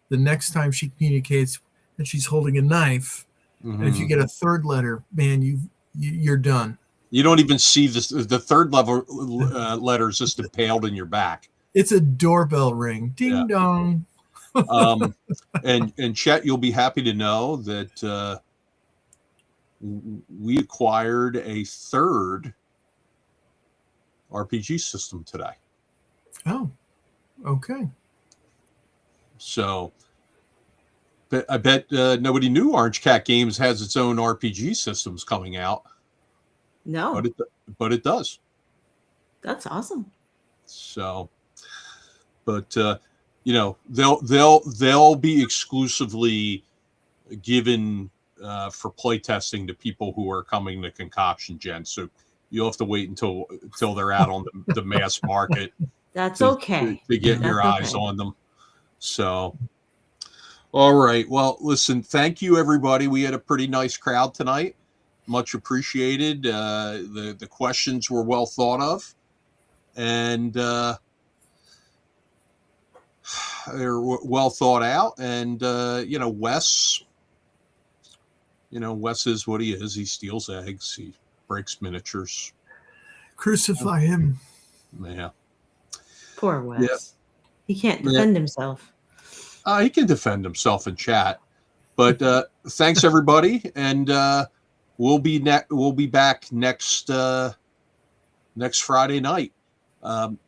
the next time she communicates, and she's holding a knife. Mm-hmm. And if you get a third letter, man, you're done. You don't even see this. The third level letter is just impaled in your back. It's a doorbell ring. Ding dong. And Chet, you'll be happy to know that we acquired a third RPG system today. Oh, okay. So, but I bet nobody knew Orange Cat Games has its own RPG systems coming out. No, but it does. That's awesome. So, but they'll be exclusively given for playtesting to people who are coming to Concoction Gen. So you'll have to wait until they're out on the mass market. That's okay. To get your eyes on them. So, all right. Well, listen, thank you, everybody. We had a pretty nice crowd tonight. Much appreciated. The questions were well thought of. And they're well thought out. And, Wes is what he is. He steals eggs. He breaks miniatures. Crucify him. Yeah. Poor Wes. Yeah. He can't defend himself. He can defend himself in chat. But thanks, everybody. And we'll be back next Friday night. I'm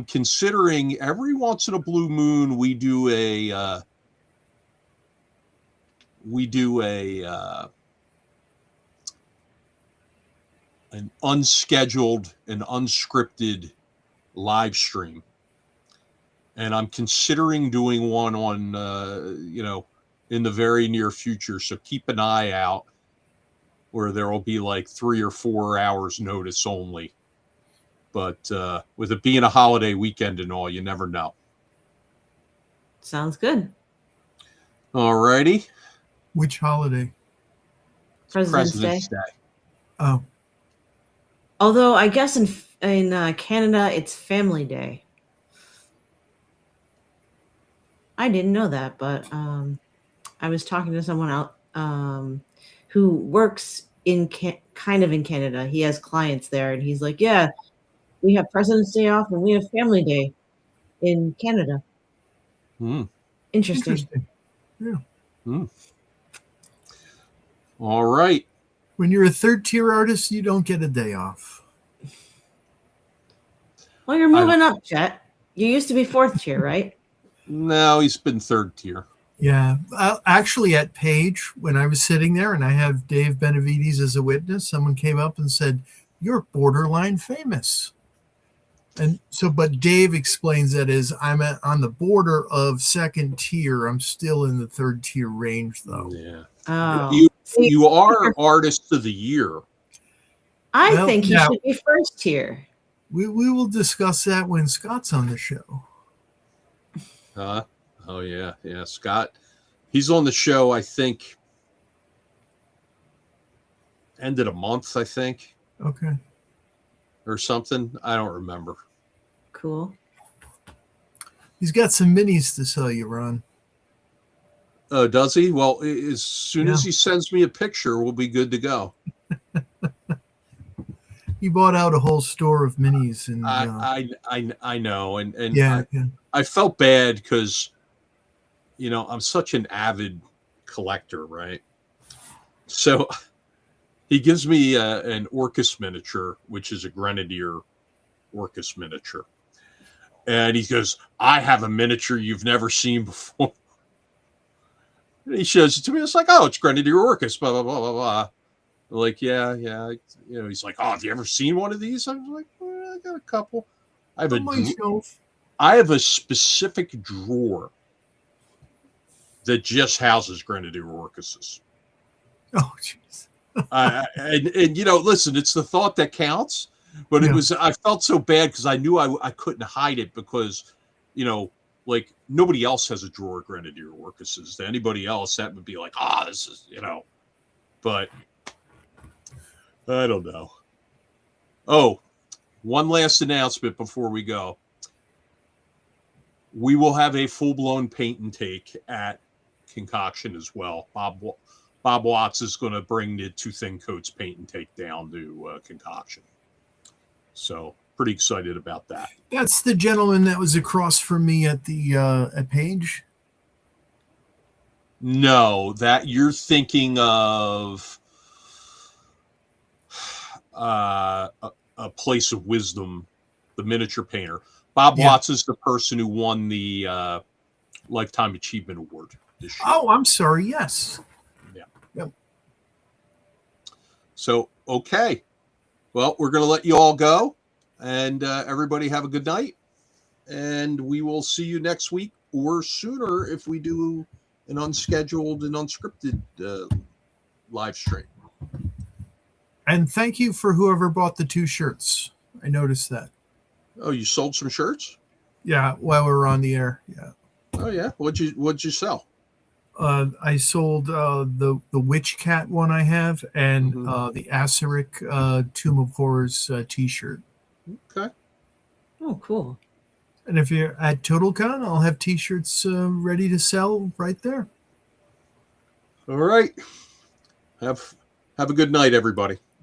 considering every once in a blue moon we do an unscheduled and unscripted live stream, and I'm considering doing one on in the very near future. So keep an eye out, where there will be like 3 or 4 hours notice only. But with it being a holiday weekend and all, you never know. Sounds good. All righty. Which holiday? President's Day. Oh. Although I guess in Canada it's Family Day. I didn't know that, but I was talking to someone out who works in Canada. He has clients there, and he's like, "Yeah, we have President's Day off, and we have Family Day in Canada." Interesting. Yeah. All right. When you're a third-tier artist, you don't get a day off. Well, you're moving up, Chet. You used to be fourth tier, right? No, he's been third tier. Yeah. Actually, at Page, when I was sitting there, and I have Dave Benavides as a witness, someone came up and said, "You're borderline famous." And so, but Dave explains that as I'm on the border of second tier. I'm still in the third tier range, though. Yeah. Oh. You are artist of the year. I think he should be first tier. We will discuss that when Scott's on the show. Oh yeah, Scott. He's on the show, I think, end of the month, I think. Okay. Or something. I don't remember. Cool. He's got some minis to sell you, Ron. Oh, does he? Well, as soon as he sends me a picture, we'll be good to go. You bought out a whole store of minis, and I know, and yeah. I felt bad because, I'm such an avid collector, right? So he gives me an Orcus miniature, which is a Grenadier Orcus miniature. And he goes, I have a miniature you've never seen before. And he shows it to me. It's like, oh, it's Grenadier Orcus, blah, blah, blah, blah, blah. I'm like, yeah. He's like, oh, have you ever seen one of these? I was like, well, I got a couple. I have a specific drawer that just houses Grenadier Orcuses. Oh, jeez. and listen, it's the thought that counts. But I felt so bad because I knew I couldn't hide it because, like nobody else has a drawer of Grenadier Orcuses. To anybody else, that would be like, this is, but I don't know. Oh, one last announcement before we go. We will have a full-blown paint and take at Concoction as well. Bob Watts is going to bring the Two Thin Coats paint and take down to Concoction. So pretty excited about that. That's the gentleman that was across from me at the at Page. No, that you're thinking of a Place of Wisdom, the miniature painter. Bob Watts is the person who won the Lifetime Achievement Award this year. Oh, I'm sorry. Yes. Yeah. Yep. So, okay. Well, we're going to let you all go, and everybody have a good night. And we will see you next week or sooner if we do an unscheduled and unscripted live stream. And thank you for whoever bought the 2 shirts. I noticed that. Oh, you sold some shirts? Yeah, while we were on the air. Yeah. Oh yeah. What'd you sell? I sold the Witch Cat one I have, and the Aceric Tomb of Horrors T-shirt. Okay. Oh, cool. And if you're at TotalCon, I'll have T-shirts ready to sell right there. All right. Have a good night, everybody.